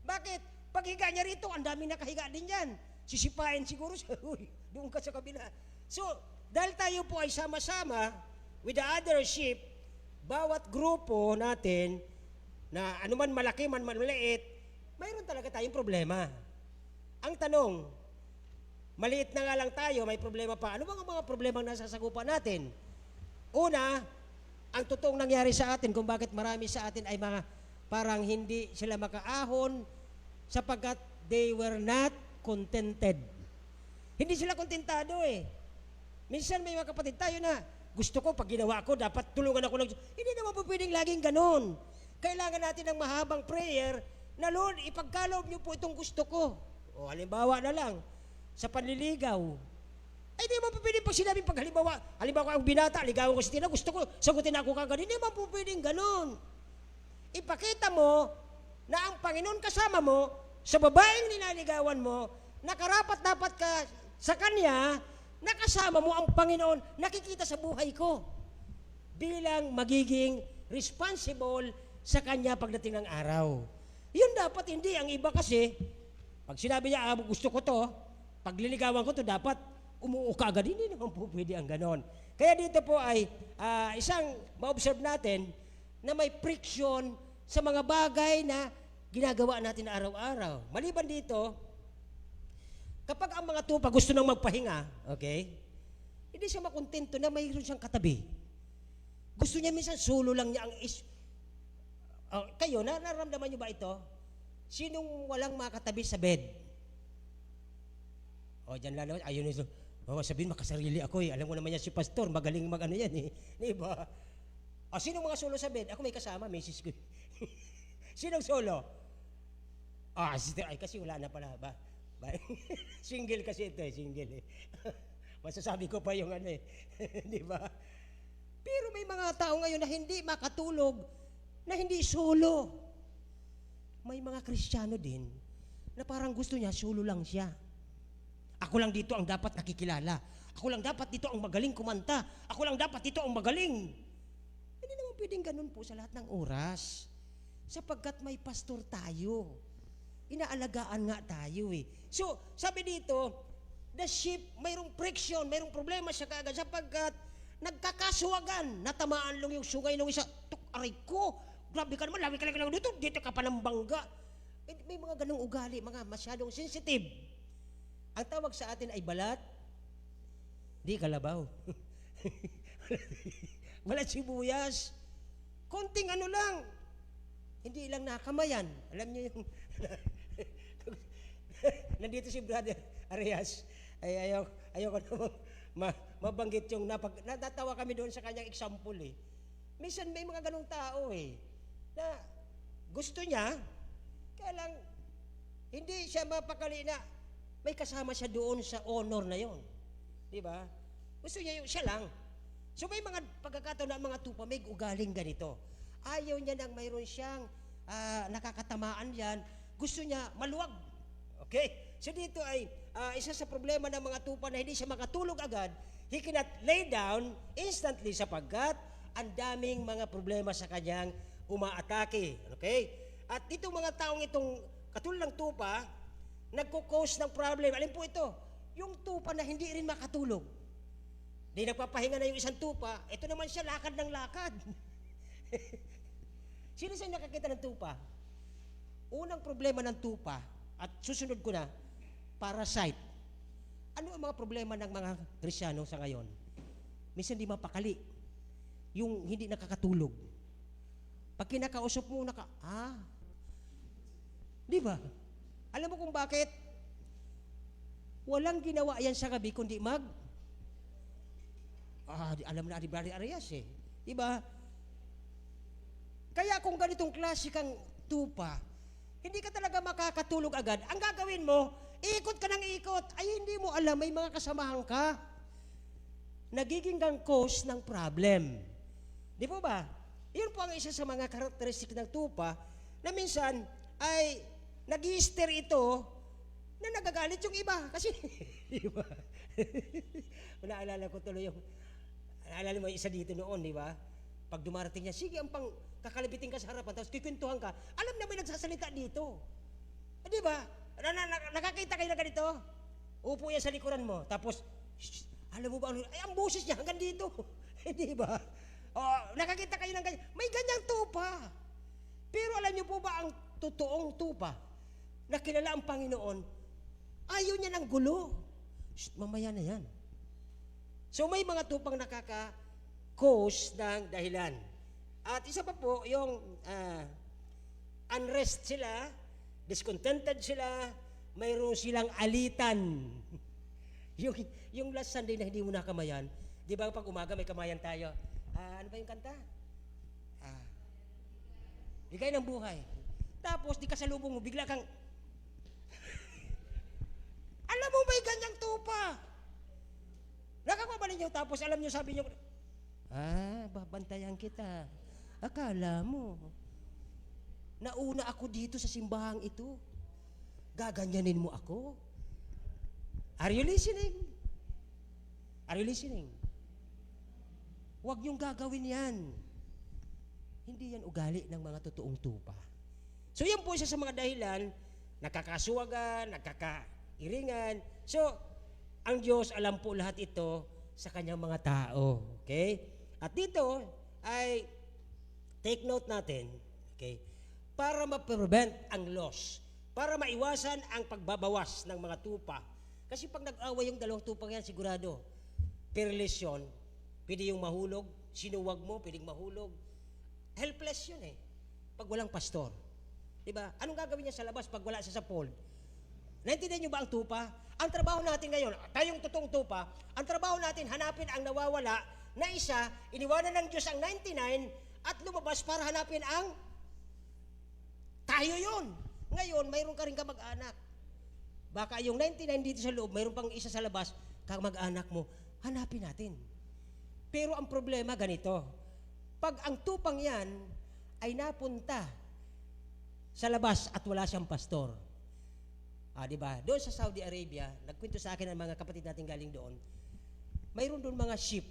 [SPEAKER 2] Bakit? Paghiga niya rito, ang dami nakahiga din yan. Sisipain siguro siya. Uy, doon ka sa kabila. So, dahil tayo po ay sama-sama with the other sheep, bawat grupo natin, na anuman malaki man maliit, mayroon talaga tayong problema. Ang tanong, maliit na nga lang tayo, may problema pa. Ano bang ang mga problema ang nasasagupan natin? Una, ang totoong nangyari sa atin kung bakit marami sa atin ay mga parang hindi sila makaahon sapagkat they were not contented. Hindi sila kontentado eh. Minsan may mga kapatid tayo na gusto ko pag ginawa ko, dapat tulungan ako ng Diyos. Hindi naman po pwedeng laging ganon. Kailangan natin ng mahabang prayer na Lord, ipagkaloob niyo po itong gusto ko. O halimbawa na lang, sa panliligaw. Ay, di naman po pwedeng pag sinabing pag halimbawa ang binata, ligawan ko si Tina, gusto ko, sagutin ako kagad. Hindi naman po pwedeng ganon. Ipakita mo na ang Panginoon kasama mo, sa babaeng ninaligawan mo, nakarapat-dapat ka sa Kanya, nakasama mo ang Panginoon, nakikita sa buhay ko bilang magiging responsible sa Kanya pagdating ng araw. Yun dapat, hindi. Ang iba kasi, pag sinabi niya, gusto ko to, pag liligawan ko to, dapat umuo ka agad. Hindi naman po pwede ang ganon. Kaya dito po ay isang ma-observe natin na may friction sa mga bagay na ginagawa natin araw-araw. Maliban dito, kapag ang mga tupa gusto nang magpahinga, okay, hindi siya makontento na mayroon siyang katabi. Gusto niya minsan solo lang niya ang kayo, nararamdaman niyo ba ito? Sinong walang makatabi sa bed? O, dyan lang naman, ayun ito. O, sabihin, makasarili ako eh. Alam mo naman yan si pastor, magaling mag-ano yan eh. Di ba? O, sinong mga solo sa bed? Ako may kasama, misis ko. Sinong solo? Ay, kasi wala na pala ba? Single kasi ito eh, single eh. Masasabi ko pa yung ano eh. Di ba? Pero may mga tao ngayon na hindi makatulog, na hindi solo. May mga Kristiyano din na parang gusto niya, solo lang siya. Ako lang dito ang dapat nakikilala. Ako lang dapat dito ang magaling kumanta. Ako lang dapat dito ang magaling. Hindi naman pwedeng ganun po sa lahat ng oras. Sapagkat may pastor tayo. Inaalagaan nga tayo eh. So, sabi dito, the sheep, mayroong friction, mayroong problema siya kaagad sapagkat nagkakasuwagan. Natamaan lang yung sungay ng isa. Aray ko, grabe ka naman, lawi ka lang dito ka pa ng bangga. May mga ganong ugali, mga masyadong sensitive. Ang tawag sa atin ay balat, di kalabaw. Balat sibuyas. Konting ano lang. Hindi lang nakamayan. Alam niyo yung nandito si Brother Arias. Ay ayaw ko na mabanggit yung natawa kami doon sa kanyang example eh. Minsan may mga ganong tao na gusto niya, kaya lang, hindi siya mapakali na may kasama siya doon sa honor na yon. Di ba? Gusto niya yung siya lang. So may mga pagkakataon na mga tupa, may ugaling ganito. Ayaw niya nang mayroon siyang nakakatamaan yan. Gusto niya maluwag. Okay? So dito ay isa sa problema ng mga tupa na hindi siya makatulog agad. He cannot lay down instantly sapagkat ang daming mga problema sa kanyang umaatake. Okay? At itong mga taong itong katulad ng tupa, nagko-cause ng problem. Alin po ito? Yung tupa na hindi rin makatulog. Di nagpapahinga na yung isang tupa, ito naman siya lakad ng lakad. Sino sa nakakita ng tupa? Unang problema ng tupa, at susunod ko na, parasite. Ano ang mga problema ng mga Kristyano sa ngayon? Minsan di mapakali. Yung hindi nakakatulog. Pag kinakausap mo, di ba? Alam mo kung bakit? Walang ginawa yan sa gabi kundi alam na ni Brother Arias di ba? Kaya kung ganitong klase kang tupa, hindi ka talaga makakatulog agad. Ang gagawin mo, ikot ka ng ikot. Ay, hindi mo alam, may mga kasamahan ka. Nagiging kang cause ng problem. Di po ba? Yun po ang isa sa mga karakteristik ng tupa na minsan ay nag-i-stir ito na nagagalit yung iba. Kasi, di ba? Naalala ko tuloy naalala mo yung isa dito noon, di ba? Pag dumarating niya, sige, ang pang kakalibitin ka sa harapan, tapos kikwentuhan ka, alam na may nagsasalita dito. Di ba? Nakakita kayo na ganito? Upo yan sa likuran mo, tapos, alam mo ba, ay, ang boses niya hanggang dito. Di ba? Nakakita kayo ng ganyan. May ganyang tupa. Pero alam niyo po ba ang totoong tupa na kilala ang Panginoon, ayaw niya ng gulo. Mamaya na yan. So may mga tupang nakaka-cause ng dahilan. At isa pa po, yung unrest sila, discontented sila, mayroon silang alitan. yung last Sunday na hindi mo nakamayan, di ba pag umaga may kamayan tayo? Ano ba yung kanta? Bigay ng buhay. Tapos di kasalubong mo, bigla kang alam mo may ganyang tupa. Nakakabala niyo, tapos alam niyo, sabi niyo, babantayan kita. Akala mo, nauna ako dito sa simbahang ito. Gaganyanin mo ako. Are you listening? Are you listening? Huwag niyong gagawin yan. Hindi yan ugali ng mga totoong tupa. So yan po isa sa mga dahilan, nakakasuwagan, nakakairingan. So, ang Diyos alam po lahat ito sa kanyang mga tao. Okay? At dito ay take note natin, okay, para ma-prevent ang loss, para maiwasan ang pagbabawas ng mga tupa. Kasi pag nag-away yung dalawang tupang yan, sigurado, perilous yun. Pwede yung mahulog, sinuwag mo, pwedeng mahulog. Helpless yun pag walang pastor. Diba? Anong gagawin niya sa labas pag wala siya sa fold? Naintindihan niyo ba ang tupa? Ang trabaho natin ngayon, tayong totoong tupa, ang trabaho natin, hanapin ang nawawala na isa, iniwanan ng Diyos ang 99 at lumabas para hanapin ang tayo yun. Ngayon, mayroon ka rin kamag-anak. Baka yung 99 dito sa loob, mayroon pang isa sa labas, kamag-anak mo, hanapin natin. Pero ang problema ganito, pag ang tupang yan ay napunta sa labas at wala siyang pastor, di ba? Doon sa Saudi Arabia, nagkwento sa akin ang mga kapatid natin galing doon, mayroon doon mga ship,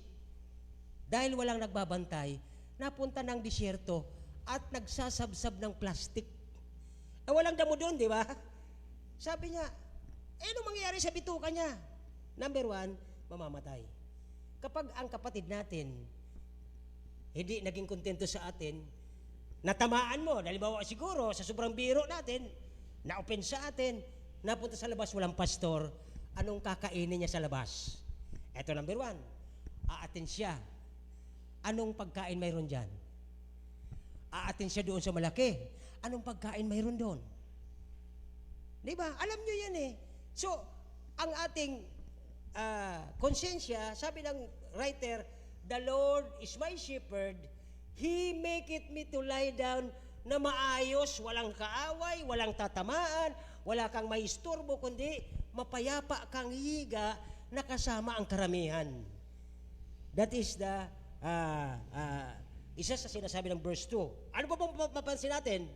[SPEAKER 2] dahil walang nagbabantay, napunta ng disyerto at nagsasabsab ng plastic. Walang damo doon, di ba? Sabi niya, ano mangyayari sa bituka niya? Number 1, mamamatay. Kapag ang kapatid natin hindi naging kontento sa atin, natamaan mo, halimbawa siguro sa sobrang biro natin, na-open sa atin, napunta sa labas, walang pastor, anong kakainin niya sa labas? Eto number 1, aatin siya. Anong pagkain mayroon dyan? Aatin siya doon sa malaki. Anong pagkain mayroon doon? Di ba? Alam nyo yan So, ang ating konsensya, sabi ng writer, the Lord is my shepherd, He make it me to lie down na maayos, walang kaaway, walang tatamaan, wala kang maisturbo, kundi mapayapa kang higa na kasama ang karamihan. That is the isa sa sinasabi ng verse 2. Ano pa pong mapansin natin?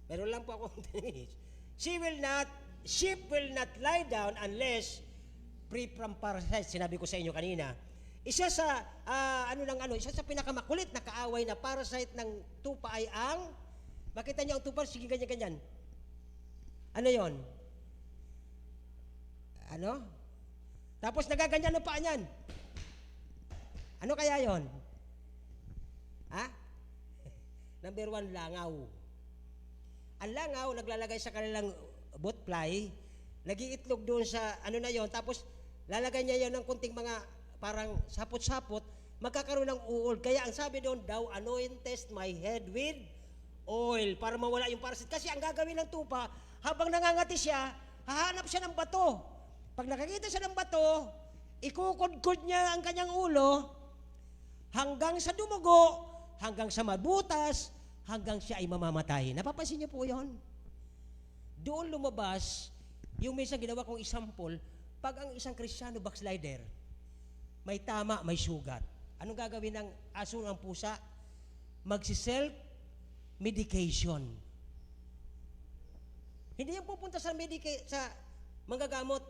[SPEAKER 2] Meron lang po ako 10 minutes. Sheep will not lie down unless free from parasites. Sinabi ko sa inyo kanina. Isa sa isa sa pinakamakulit na kaaway na parasite ng tupa ay ang, makita niyo ang tupa, sige ganyan-ganyan. Ano 'yon? Ano? Tapos nagaganyan ang paa niyan. Ano kaya 'yon? Ha? Number 1, langaw. Ang langaw, naglalagay sa kanilang botfly, nag-iitlog doon sa na yon, tapos lalagay niya yon ng kunting mga parang sapot-sapot, magkakaroon ng uol. Kaya ang sabi doon daw, anointest my head with oil, para mawala yung parasit. Kasi ang gagawin ng tupa, habang nangangati siya, hahanap siya ng bato. Pag nakakita siya ng bato, ikukudkod niya ang kanyang ulo, hanggang sa dumugo, hanggang sa mabutas, hanggang siya ay mamamatay. Napapansin niyo po yon? Doon lumabas, yung minsan ginawa kong example, pag ang isang Kristiyano backslider, may tama, may sugat. Anong gagawin ng aso ng pusa? Magsi-self-medication. Hindi yan pupunta sa manggagamot.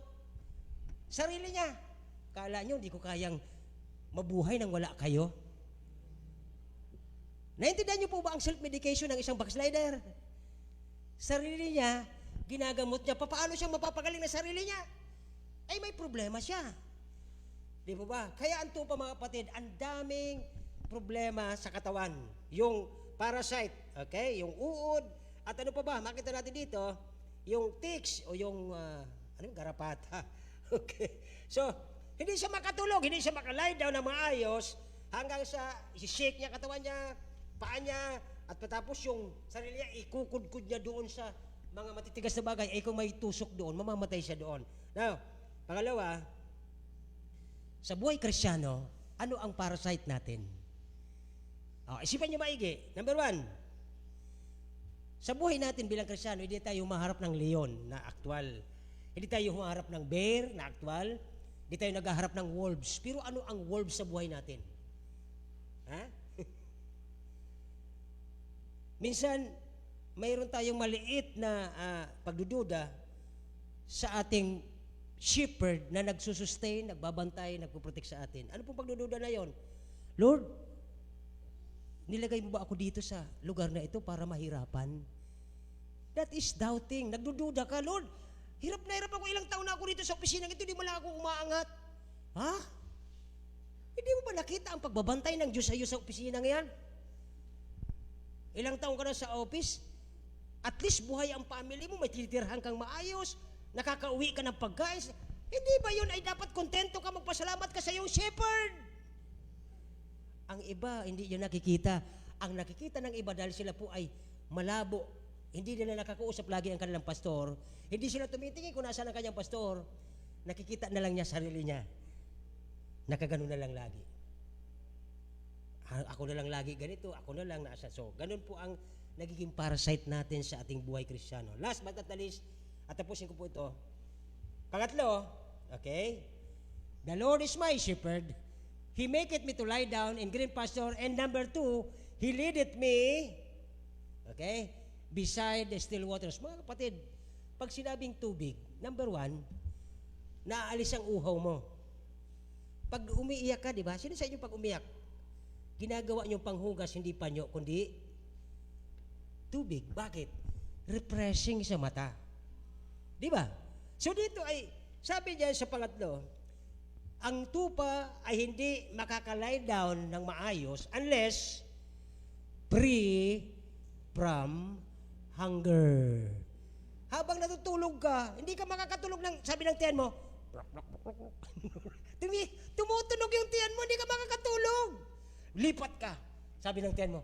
[SPEAKER 2] Sarili niya. Kala nyo, hindi ko kayang mabuhay nang wala kayo? Naintindihan niyo po ba ang self-medication ng isang backslider? Sarili niya, ginagamot niya. Paano siya mapapagaling na sarili niya? Ay may problema siya. Di po ba? Kaya ang tupa, mga kapatid, ang daming problema sa katawan. Yung parasite, okay? Yung uod, at ano pa ba? Makita natin dito, yung ticks o yung, garapata. Okay. So, hindi siya makatulog, hindi siya makalay down na maayos hanggang sa i-shake niya katawan niya, paa niya, at patapos yung sarili niya, ikukudkud niya doon sa mga matitigas na bagay. Kung may tusok doon, mamamatay siya doon. Now, pangalawa, sa buhay Kristiyano, ano ang parasite natin? Isipan niyo maigi. Number 1, sa buhay natin bilang Kristiyano, hindi tayo humaharap ng leon na aktwal. Hindi tayo humaharap ng bear na aktwal. Hindi tayo naghaharap ng wolves. Pero ano ang wolves sa buhay natin? Ha? Minsan, mayroon tayong maliit na pagdududa sa ating shepherd na nagsusustain, nagbabantay, nagpuprotect sa atin. Ano pong pagdududa na yon? Lord, nilagay mo ba ako dito sa lugar na ito para mahirapan? That is doubting. Nagdududa ka, Lord, hirap na hirap ako, ilang taon na ako dito sa opisina ito, di mo lang ako umaangat. Ha? Hindi mo ba nakita ang pagbabantay ng Diyos sa iyo sa opisina ngayon? Ilang taon ka na sa office, at least buhay ang family mo, may tinitirhan kang maayos, nakakauwi ka ng pagkain. Hindi ba yun ay dapat kontento ka, magpasalamat ka sa iyong shepherd? Ang iba, hindi yun nakikita. Ang nakikita ng iba dahil sila po ay malabo, hindi nila nakakausap lagi ang kanilang pastor, hindi sila tumitingin kung nasaan ang kanyang pastor, nakikita na lang niya sarili niya. Nakagano na lang lagi. Ako na lang lagi ganito, ako na lang nasa. So, ganun po ang nagiging parasite natin sa ating buhay Kristiyano. Last but not the least, at tapusin ko po ito. Pangatlo, okay? The Lord is my shepherd. He maketh me to lie down in green pasture. And number 2, He leadeth me, okay, beside the still waters. Mga kapatid, pag sinabing tubig, number 1, naaalis ang uhaw mo. Pag umiiyak ka, di ba? Sino sa inyo pag umiyak? Ginagawa niyong panghugas, hindi panyo, kundi tubig. Bakit? Refreshing sa mata. Di ba? So dito ay, sabi niya sa pangatlo, ang tupa ay hindi makakalay down ng maayos unless free from hunger. Habang natutulog ka, hindi ka makakatulog ng, sabi ng tiyan mo, tumutunog yung tiyan mo, hindi ka makakatulog. Lipat ka, sabi ng tiyan mo.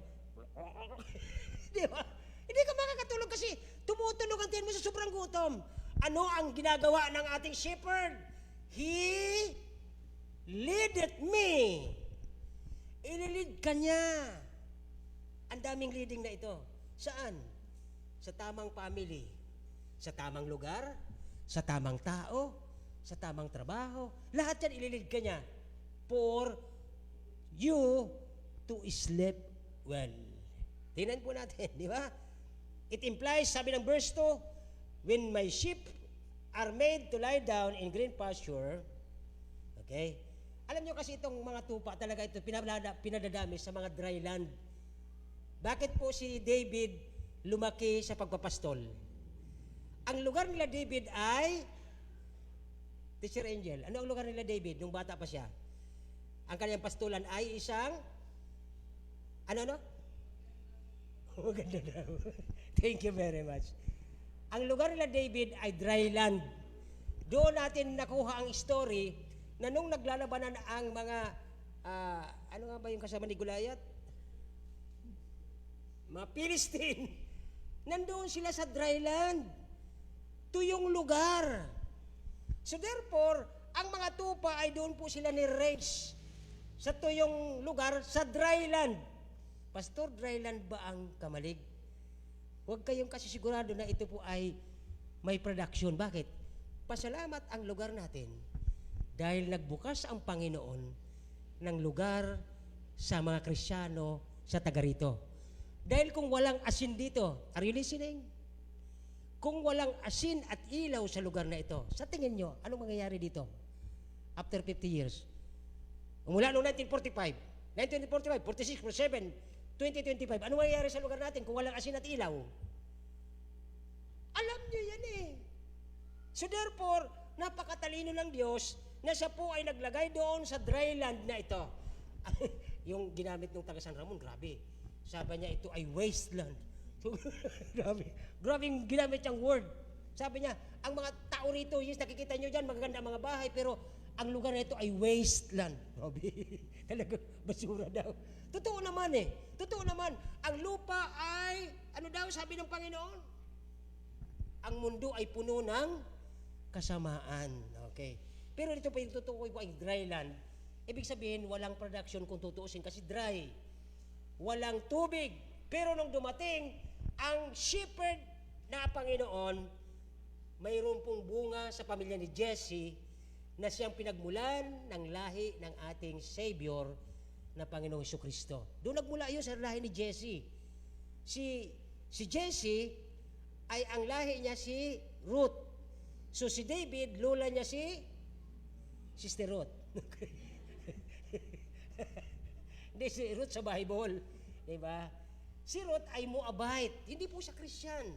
[SPEAKER 2] Di ba? Hindi ka makakatulog kasi tumutunog ang tiyan mo sa sobrang gutom. Ano ang ginagawa ng ating shepherd? He leadeth me. Ililid ka niya. Ang daming leading na ito. Saan? Sa tamang family, sa tamang lugar, sa tamang tao, sa tamang trabaho. Lahat yan ililid ka niya for you to sleep well. Tingnan po natin, di ba? It implies, sabi ng verse 2, when my sheep are made to lie down in green pasture, okay? Alam nyo kasi itong mga tupa, talaga ito pinadadami sa mga dry land. Bakit po si David lumaki sa pagpapastol? Ang lugar nila David ay, Teacher Angel, ano ang lugar nila David nung bata pa siya? Ang kanyang pastulan ay isang, ano? Oh, ganda daw. Thank you very much. Ang lugar nila David ay dry land. Doon natin nakuha ang story na nung naglalabanan ang mga, ano nga ba yung kasama ni Goliath? Mga Philistine. Nandoon sila sa dry land. Ito yung lugar. So therefore, ang mga tupa ay doon po sila ni-raise sa tuyong lugar sa dry land. Pastor, dry land ba ang kamalig? Huwag kayong kasi sigurado na ito po ay may production. Bakit? Pasalamat ang lugar natin dahil nagbukas ang Panginoon ng lugar sa mga Kristiyano sa taga rito. Dahil kung walang asin dito, are you listening? Kung walang asin at ilaw sa lugar na ito, sa tingin nyo, anong mangyayari dito? After 50 years. Mula noong 1945, 1945, 46, 47, 2025, anong mangyayari sa lugar natin kung walang asin at ilaw? Alam nyo yan eh. So therefore, napakatalino ng Diyos na siya po ay naglagay doon sa dry land na ito. Yung ginamit ng taga San Ramon, grabe. Sabi niya, ito ay wasteland. Grabe yung ginamit niyang word. Sabi niya, ang mga tao rito, yes, nakikita niyo dyan, magaganda mga bahay, pero ang lugar na ito ay wasteland. Grabe. Talaga, basura daw. Totoo naman eh. Totoo naman. Ang lupa ay, ano daw sabi ng Panginoon? Ang mundo ay puno ng kasamaan. Okay. Pero dito pa yung totoo po ay dry land. Ibig sabihin, walang production kung tutuusin kasi dry. Walang tubig. Pero nung dumating, ang shepherd na Panginoon, mayroon pong bunga sa pamilya ni Jesse na siyang pinagmulan ng lahi ng ating Savior na Panginoong Jesucristo. Doon nagmula yun sa lahi ni Jesse. Si Jesse ay ang lahi niya si Ruth. So si David, lola niya si Sister Ruth. Hindi, si Ruth sa Bible. Diba? Si Ruth ay Moabite. Hindi po siya Christian.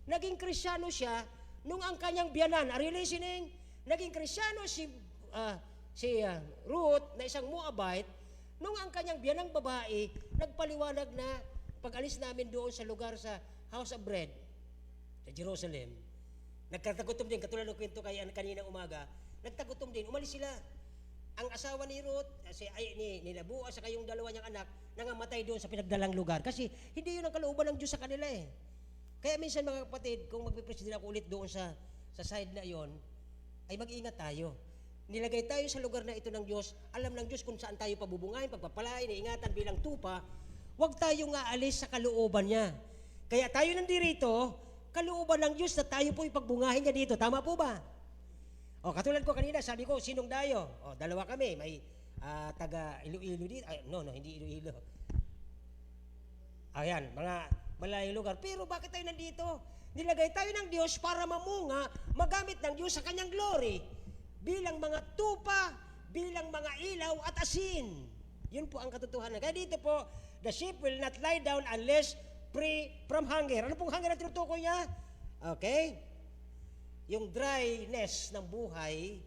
[SPEAKER 2] Naging Krisyano siya nung ang kanyang biyanan. Are you listening? Naging Krisyano si Ruth na isang Moabite nung ang kanyang biyanang babae nagpaliwanag na pag-alis namin doon sa lugar sa House of Bread sa Jerusalem. Nagkatagutom din, katulad ng kwento kay kaninang umaga, nagtagutom din, umalis sila. Ang asawa ni Ruth, ni Labua, sa kayong dalawa niyang anak, nangamatay doon sa pinagdalang lugar. Kasi hindi yun ang kalooban ng Diyos sa kanila eh. Kaya minsan mga kapatid, kung magpipresidente ako ulit doon sa side na yon, ay mag-ingat tayo. Nilagay tayo sa lugar na ito ng Diyos, alam ng Diyos kung saan tayo pabubungahin, pagpapalain, iingatan bilang tupa, huwag tayong aalis sa kalooban niya. Kaya tayo nandirito, kalooban ng Diyos na tayo po ipagbungahin niya dito. Tama po ba? O, katulad ko kanina, sabi ko, sinong dayo? O, dalawa kami, may taga Iloilo dito. Ay, no, hindi Iloilo. Ayan, mga malayong lugar. Pero bakit tayo nandito? Nilagay tayo ng Diyos para mamunga, magamit ng Diyos sa kanyang glory. Bilang mga tupa, bilang mga ilaw at asin. Yun po ang katotohanan. Kaya dito po, the sheep will not lie down unless free from hunger. Ano pong hunger na tinutukoy niya? Okay? Yung dryness ng buhay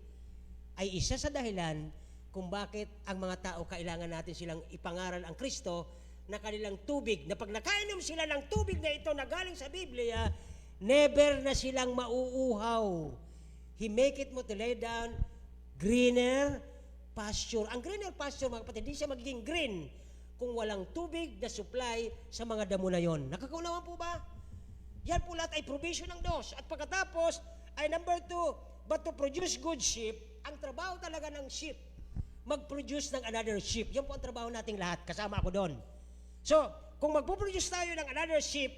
[SPEAKER 2] ay isa sa dahilan kung bakit ang mga tao kailangan natin silang ipangaral ang Kristo na kanilang tubig, na pag nakainom sila ng tubig na ito na galing sa Biblia, never na silang mauuhaw. He make it mo to lay down greener pasture. Ang greener pasture, mga kapatid, hindi siya magiging green kung walang tubig na supply sa mga damo na yon. Nakakaunawan po ba? Yan po lahat ay provision ng Diyos. At pagkatapos, ay number 2, but to produce good sheep, ang trabaho talaga ng sheep, mag-produce ng another sheep. Yan po ang trabaho nating lahat. Kasama ako doon. So, kung magpuproduce tayo ng another sheep,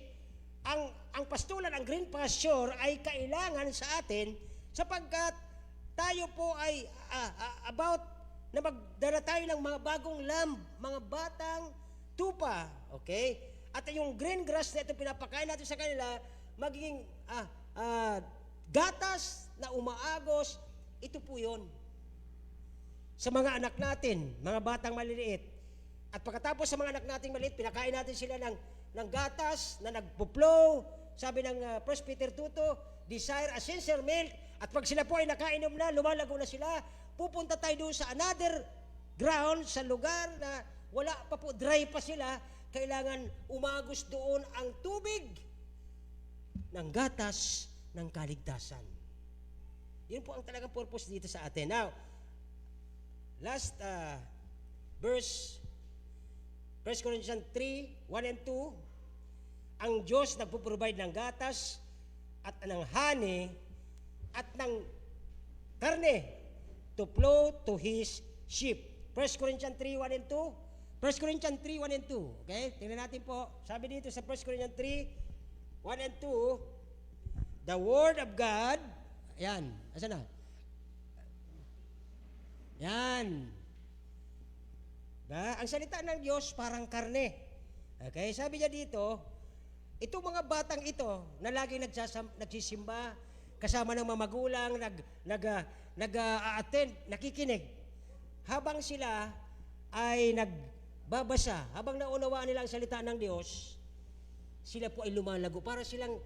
[SPEAKER 2] ang pastulan, ang green pasture ay kailangan sa atin sapagkat tayo po ay about na magdala tayo ng mga bagong lamb, mga batang tupa, okay? At yung green grass na ito pinapakain natin sa kanila, magiging gatas na umaagos, ito po yun. Sa mga anak natin, mga batang maliliit. At pagkatapos sa mga anak nating maliit, pinakain natin sila ng gatas na nagpo-flow. Sabi ng 1 Peter 2:2, desire a sincere milk. At pag sila po ay nakainom na, lumalago na sila, pupunta tayo doon sa another ground, sa lugar na wala pa po, dry pa sila. Kailangan umagos doon ang tubig ng gatas ng kaligtasan. Yun po ang talagang purpose dito sa atin. Now, last verse, 1 Corinthians 3:1 and 2, ang Diyos nagpo-provide ng gatas at ng honey at ng karne to flow to His sheep. 1 Corinthians 3:1 and 2. 1 Corinthians 3:1 and 2. Okay? Tingnan natin po. Sabi dito sa 1 Corinthians 3:1 and 2, the Word of God, ayan, asan na? Yan. Ang salita ng Diyos parang karne. Okay? Sabi niya dito, itong mga batang ito na laging nagsisimba, kasama ng mga magulang, nag-attend, nakikinig. Habang sila ay nagbabasa, habang naunawaan nila ang salita ng Diyos, sila po ay lumalago. Para silang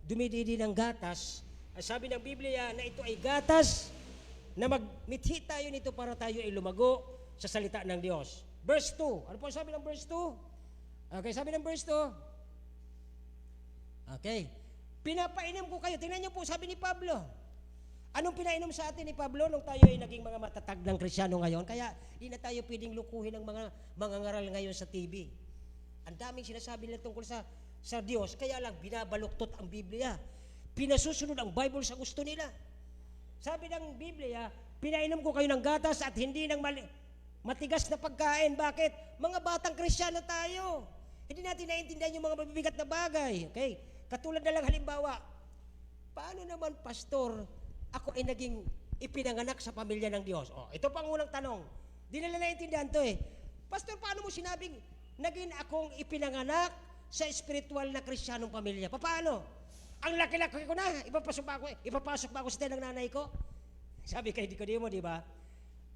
[SPEAKER 2] dumididi ng gatas. Sabi ng Biblia na ito ay gatas na magmithi tayo nito para tayo ay lumago sa salita ng Diyos. Verse 2. Ano po sabi ng verse 2? Okay, sabi ng verse 2. Okay. Pinapainom ko kayo. Tingnan niyo po, sabi ni Pablo. Anong pinainom sa atin ni Pablo nung tayo ay naging mga matatag ng Kristyano ngayon? Kaya di na tayo pwedeng lukuhin ng mga ngaral ngayon sa TV. Ang daming sinasabi nila tungkol sa Diyos, kaya lang binabaluktot ang Biblia. Pinasusunod ang Bible sa gusto nila. Sabi ng Biblia, pinainom ko kayo ng gatas at hindi ng matigas na pagkain. Bakit? Mga batang Kristyano tayo. Hindi natin naiintindihan yung mga mabibigat na bagay. Okay? Katulad na lang halimbawa, paano naman, pastor, ako ay naging ipinanganak sa pamilya ng Diyos? Ito pang unang tanong. Di nila naiintindihan to eh. Pastor, paano mo sinabing naging akong ipinanganak sa espiritual na Kristiyanong pamilya? Paano? Ang laki-laki ko na, ipapasok ba ako sa ng nanay ko? Sabi kay Nicodemo, di ba?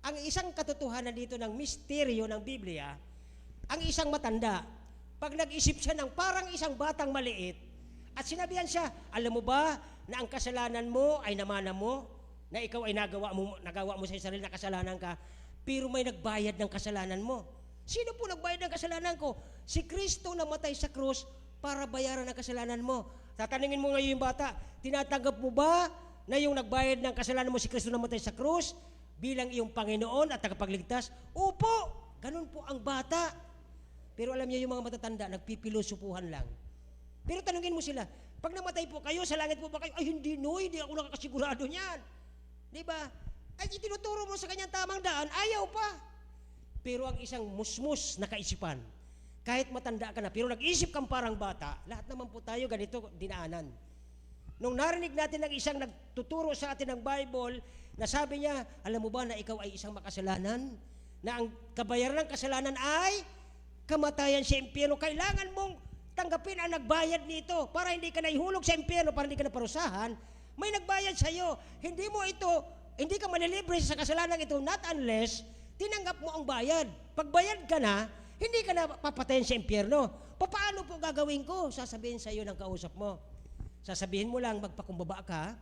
[SPEAKER 2] Ang isang katotohanan dito ng misteryo ng Biblia, ang isang matanda, pag nag-isip siya ng parang isang batang maliit, at sinabihan siya, alam mo ba na ang kasalanan mo ay namana mo, na ikaw ay nagawa mo sa sarili na kasalanan ka, pero may nagbayad ng kasalanan mo. Sino po nagbayad ng kasalanan ko? Si Kristo namatay sa krus para bayaran ang kasalanan mo. Tatanungin mo ngayon yung bata, tinatanggap mo ba na yung nagbayad ng kasalanan mo si Kristo namatay sa krus bilang iyong Panginoon at tagapagligtas? Opo, ganun po ang bata. Pero alam niyo yung mga matatanda, nagpipilosopuhan lang. Pero tanungin mo sila, pag namatay po kayo, sa langit po ba kayo? Ay hindi hindi ako nakakasigurado niyan. Di ba? Ay itinuturo mo sa kanyang tamang daan, ayaw pa. Pero ang isang musmus na kaisipan, kahit matanda ka na, pero nag-isip kang parang bata, lahat naman po tayo ganito dinaanan. Nung narinig natin ng isang nagtuturo sa atin ng Bible, na sabi niya, alam mo ba na ikaw ay isang makasalanan? Na ang kabayaran ng kasalanan ay kamatayan sa impyerno. Kailangan mong tanggapin ang nagbayad nito para hindi ka naihulog sa impyerno, para hindi ka naparusahan. May nagbayad sa iyo. Hindi ka manilibre sa kasalanan ito, not unless tinanggap mo ang bayad. Pag bayad ka na, hindi ka na papatayin sa impyerno. Paano po gagawin ko? Sasabihin sa iyo ng kausap mo. Sasabihin mo lang, magpakumbaba ka,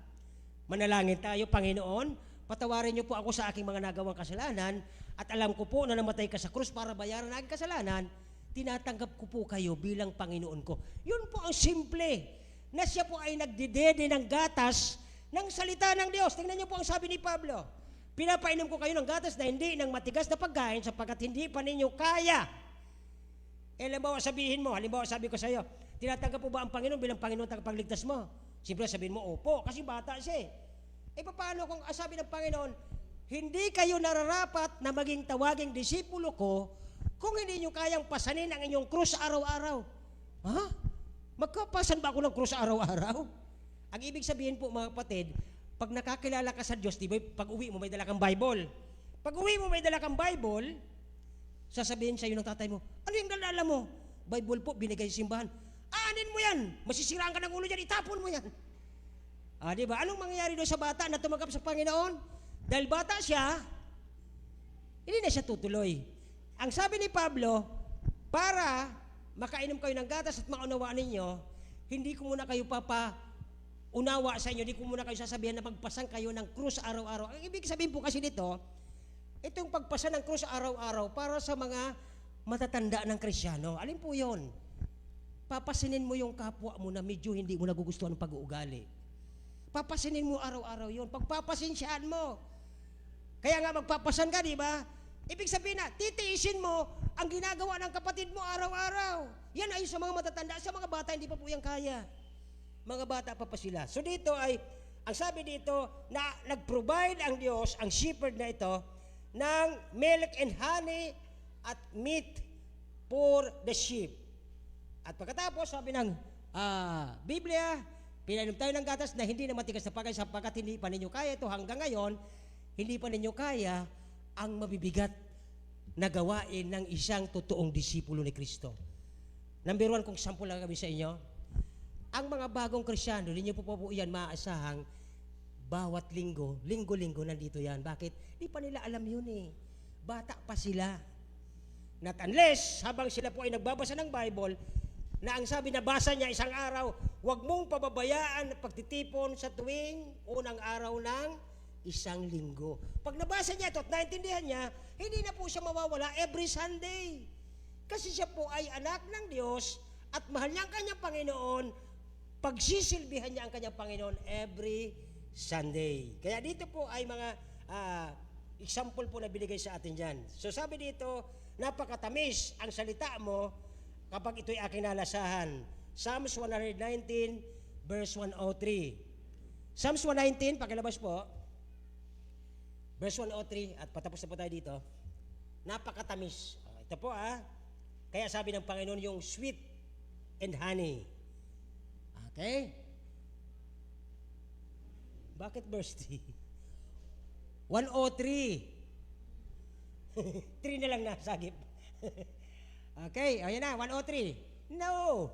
[SPEAKER 2] manalangin tayo, Panginoon, patawarin niyo po ako sa aking mga nagawang kasalanan, at alam ko po na namatay ka sa krus para bayaran ang aking kasalanan, tinatanggap ko po kayo bilang Panginoon ko. Yun po ang simple, na siya po ay nagdidede ng gatas ng salita ng Diyos. Tingnan niyo po ang sabi ni Pablo, pinapainom ko kayo ng gatas na hindi ng matigas na pagkain sapagkat hindi pa ninyo kaya. Halimbawa sabi ko sa iyo, tinatanggap po ba ang Panginoon bilang Panginoon tagapagligtas mo? Siyempre sabihin mo, opo, kasi bata siya eh. Paano kung sabi ng Panginoon, hindi kayo nararapat na maging tawaging disipulo ko Kung hindi nyo kayang pasanin ang inyong krus araw-araw, ha? Magkapasan ba ako ng krus araw-araw? Ang ibig sabihin po mga kapatid, pag nakakilala ka sa Diyos, di ba, pag uwi mo may dala kang Bible. Pag uwi mo may dala kang Bible, sasabihin sa iyo ng tatay mo, ano yung dala mo? Bible po, binigay sa simbahan. Aanin mo yan, masisiraan ka ng ulo dyan, itapon mo yan. Di ba? Anong mangyayari doon sa bata na tumanggap sa Panginoon? Dahil bata siya, hindi na siya tutuloy. Ang sabi ni Pablo, para makainom kayo ng gatas at maunawaan ninyo, hindi ko muna kayo unawa sa inyo, hindi ko muna kayo sasabihan na magpasan kayo ng krus araw-araw. Ang ibig sabihin po kasi nito, itong pagpasan ng krus araw-araw para sa mga matatanda ng Kristyano. Alin po yun? Papasinin mo yung kapwa mo na medyo hindi mo nagugustuhan ng pag-uugali. Papasinin mo araw-araw yun. Pagpapasensyaan mo. Kaya nga magpapasan ka, di ba? Ibig sabihin na, titiisin mo ang ginagawa ng kapatid mo araw-araw. Yan ay sa mga matatanda. Sa mga bata, hindi pa po yan kaya. Mga bata pa sila. So dito ay, ang sabi dito, na nag-provide ang Diyos, ang shepherd na ito, ng milk and honey at meat for the sheep. At pagkatapos, sabi ng Biblia, pinainom tayo ng gatas na hindi na matigas na pagkain sapagkat hindi pa ninyo kaya ito hanggang ngayon, hindi pa ninyo kaya ang mabibigat na gawain ng isang totoong disipulo ni Kristo. Number 1, kung sample lang kami sa inyo, ang mga bagong Kristyano, ninyo po yan maaasahang bawat linggo-linggo nandito yan. Bakit? Di pa nila alam yun eh. Bata pa sila. Not unless, habang sila po ay nagbabasa ng Bible, na ang sabi na basa niya isang araw, huwag mong pababayaan pagtitipon sa tuwing unang araw ng isang linggo. Pag nabasa niya ito at naintindihan niya, hindi na po siya mawawala every Sunday. Kasi siya po ay anak ng Diyos at mahal niya ang kanyang Panginoon, pagsisilbihan niya ang kanyang Panginoon every Sunday. Kaya dito po ay mga example po na binigay sa atin dyan. So sabi dito, napakatamis ang salita mo kapag ito'y aking nalasahan. Psalms 119 verse 103. Psalms 119, pakilabas po. Verse 103, at patapos na po tayo dito. Napakatamis. Ito po Kaya sabi ng Panginoon yung sweet and honey. Okay? Bakit verse 3? 103. 3 na lang nasagip. Okay, ayan na, 103. No!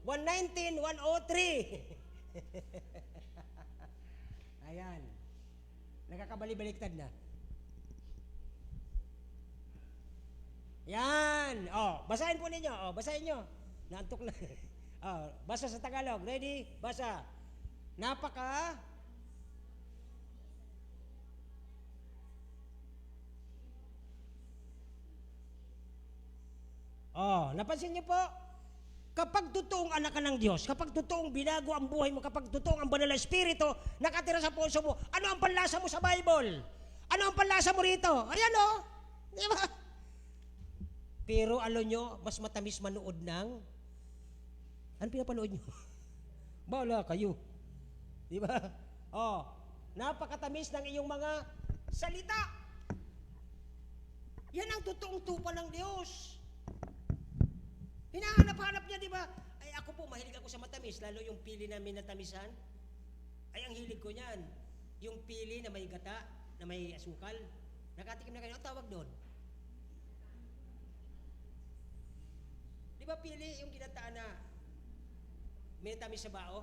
[SPEAKER 2] 119, 103. Ayan. Nakakabali-baliktad na. Yan. Basahin po ninyo. Basahin nyo. Naantok na. Basa sa Tagalog. Ready? Basa. Napansin niyo po? Kapag totoong anak ka ng Diyos, kapag totoong binago ang buhay mo, kapag totoong ang banal na Espiritu nakatira sa puso mo, ano ang panlasa mo sa Bible? Ano ang panlasa mo rito? Ayan di ba? Pero alam nyo, mas matamis manood ng, ano pinapanood nyo? Bahala kayo. Di ba? Napakatamis ng iyong mga salita. Yan ang totoong tupa ng Diyos. Hinahanap-hanap niya, di ba? Ay, ako po, mahilig ako sa matamis, lalo yung pili na minatamisan. Ay, ang hilig ko niyan. Yung pili na may gata, na may asukal. Nakatikim na kayo, ang tawag doon. Di ba pili yung ginataan na may tamis sa bao?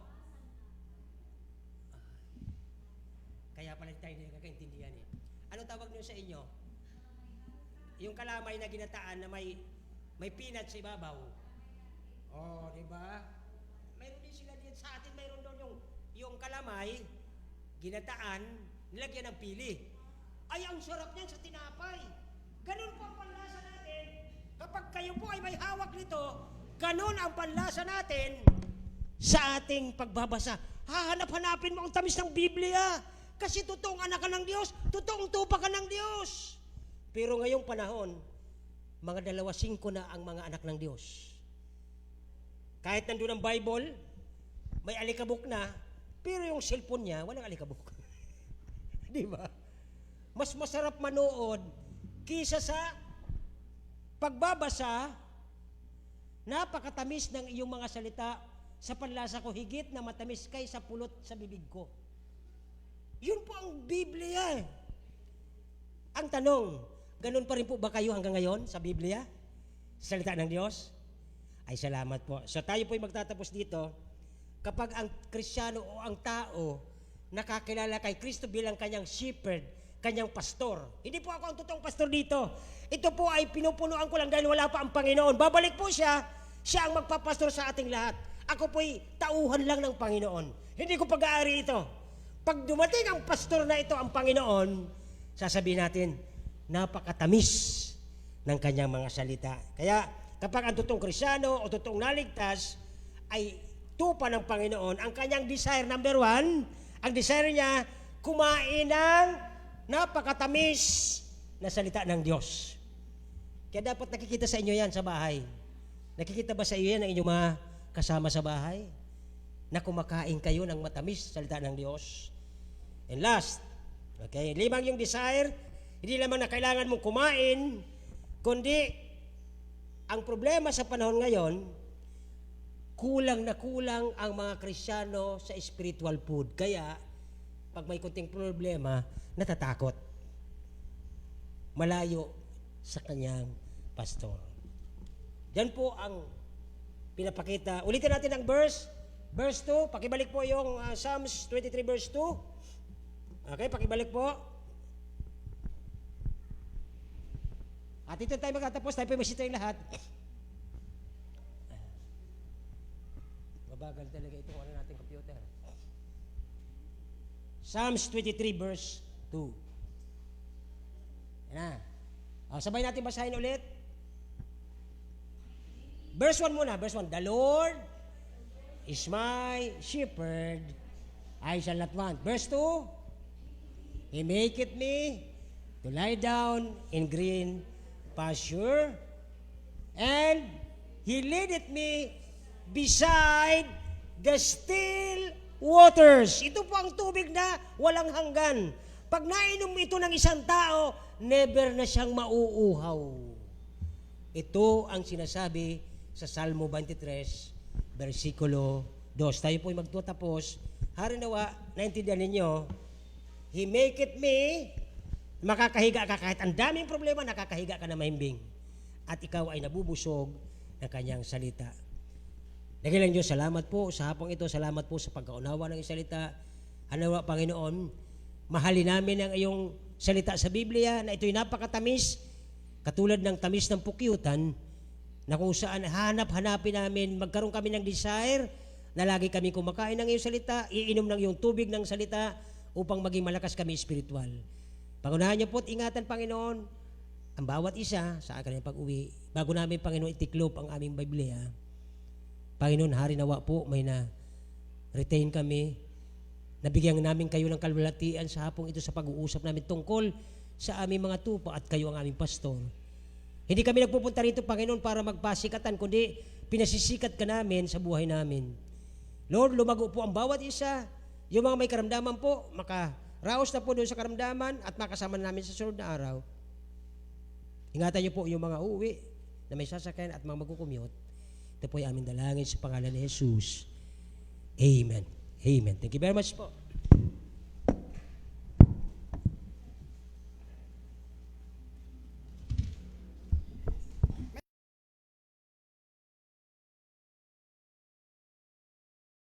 [SPEAKER 2] Kaya pala tayo na nakakaintindihan eh. Ano tawag niyo sa inyo? Yung kalamay na ginataan na may peanut sa ibabaw. Di ba? Mayroon din sila din sa atin, mayroon doon yung kalamay, ginataan, nilagyan ng pili. Ay, ang sarap niyan sa tinapay. Ganun po ang panlasa natin. Kapag kayo po ay may hawak nito, ganun ang panlasa natin sa ating pagbabasa. Hahanap-hanapin mo ang tamis ng Biblia. Kasi totoong anak ka ng Diyos, totoong tupa ka ng Diyos. Pero ngayong panahon, mga 2-5 na ang mga anak ng Diyos. Kahit nandun ang Bible, may alikabok na, pero yung cellphone niya, walang alikabok. Di ba? Mas masarap manood kisa sa pagbabasa, napakatamis ng iyong mga salita, sa panlasa ko higit na matamis kaysa pulot sa bibig ko. Yun po ang Biblia. Ang tanong, ganun pa rin po ba kayo hanggang ngayon sa Biblia? Salita ng Diyos? Ay, salamat po. So tayo po'y magtatapos dito. Kapag ang Kristiyano o ang tao nakakilala kay Kristo bilang kanyang shepherd, kanyang pastor. Hindi po ako ang totoong pastor dito. Ito po ay pinupunuan ko lang dahil wala pa ang Panginoon. Babalik po siya, siya ang magpapastor sa ating lahat. Ako po'y tauhan lang ng Panginoon. Hindi ko pag-aari ito. Pag dumating ang pastor na ito, ang Panginoon, sasabihin natin, napakatamis ng kanyang mga salita. Kaya kapag ang totoong Kristiyano o totoong naligtas ay tupa ng Panginoon, ang kanyang desire, number one, ang desire niya, kumain ng napakatamis na salita ng Diyos. Kaya dapat nakikita sa inyo yan sa bahay. Nakikita ba sa iyo yan ang inyong mga kasama sa bahay? Na kumakain kayo ng matamis salita ng Diyos. And last, okay, 5 yung desire, hindi lamang na kailangan mong kumain, kundi ang problema sa panahon ngayon, kulang na kulang ang mga Kristiyano sa spiritual food. Kaya, pag may kunting problema, natatakot. Malayo sa kanyang pastor. Yan po ang pinapakita. Ulitin natin ang verse 2. Pakibalik po yung Psalms 23 verse 2. Okay, pakibalik po. At ito tayo magtatapos. Tayo po masita yung lahat. Mabagal talaga itong ano natin computer. Psalms 23 verse 2. Yan na. Sabay natin basahin ulit. Verse 1 muna. Verse 1. The Lord is my shepherd, I shall not want. Verse 2. He maketh me to lie down in green pasture, and He leadeth me beside the still waters. Ito po ang tubig na walang hanggan. Pag nainom ito ng isang tao, never na siyang mauuhaw. Ito ang sinasabi sa Salmo 23, versikulo 2. Tayo po'y magtutapos. Harinawa, naintindihan ninyo, He maketh me, makakahiga ka kahit ang daming problema, nakakahiga ka na mahimbing. At ikaw ay nabubusog ng kanyang salita. Dakilang Diyos, salamat po sa hapong ito. Salamat po sa pagkaunawa ng salita. Hanawa, Panginoon, mahalin namin ang iyong salita sa Biblia na ito'y napakatamis, katulad ng tamis ng pukyutan, na kung saan hanapin namin, magkaroon kami ng desire na lagi kami kumakain ng iyong salita, iinom ng iyong tubig ng salita upang maging malakas kami spiritual. Pangunahan niyo po at ingatan, Panginoon, ang bawat isa sa kanilang pag-uwi. Bago namin, Panginoon, itiklop ang aming Biblia, Panginoon, hari nawa po, may na-retain kami. Nabigyan namin kayo ng kalwalatian sa hapong ito sa pag-uusap namin tungkol sa aming mga tupa at kayo ang aming pastor. Hindi kami nagpupunta rito, Panginoon, para magpasikatan, kundi pinasisikat ka namin sa buhay namin. Lord, lumago po ang bawat isa. Yung mga may karamdaman po, makaraos na po doon sa karamdaman at makasama namin sa sunod na araw. Ingatan niyo po yung mga uuwi na may sasakyan at mga magkukumute. Ito po ay aming dalangin sa pangalan ni Jesus. Amen. Amen. Thank you very much po.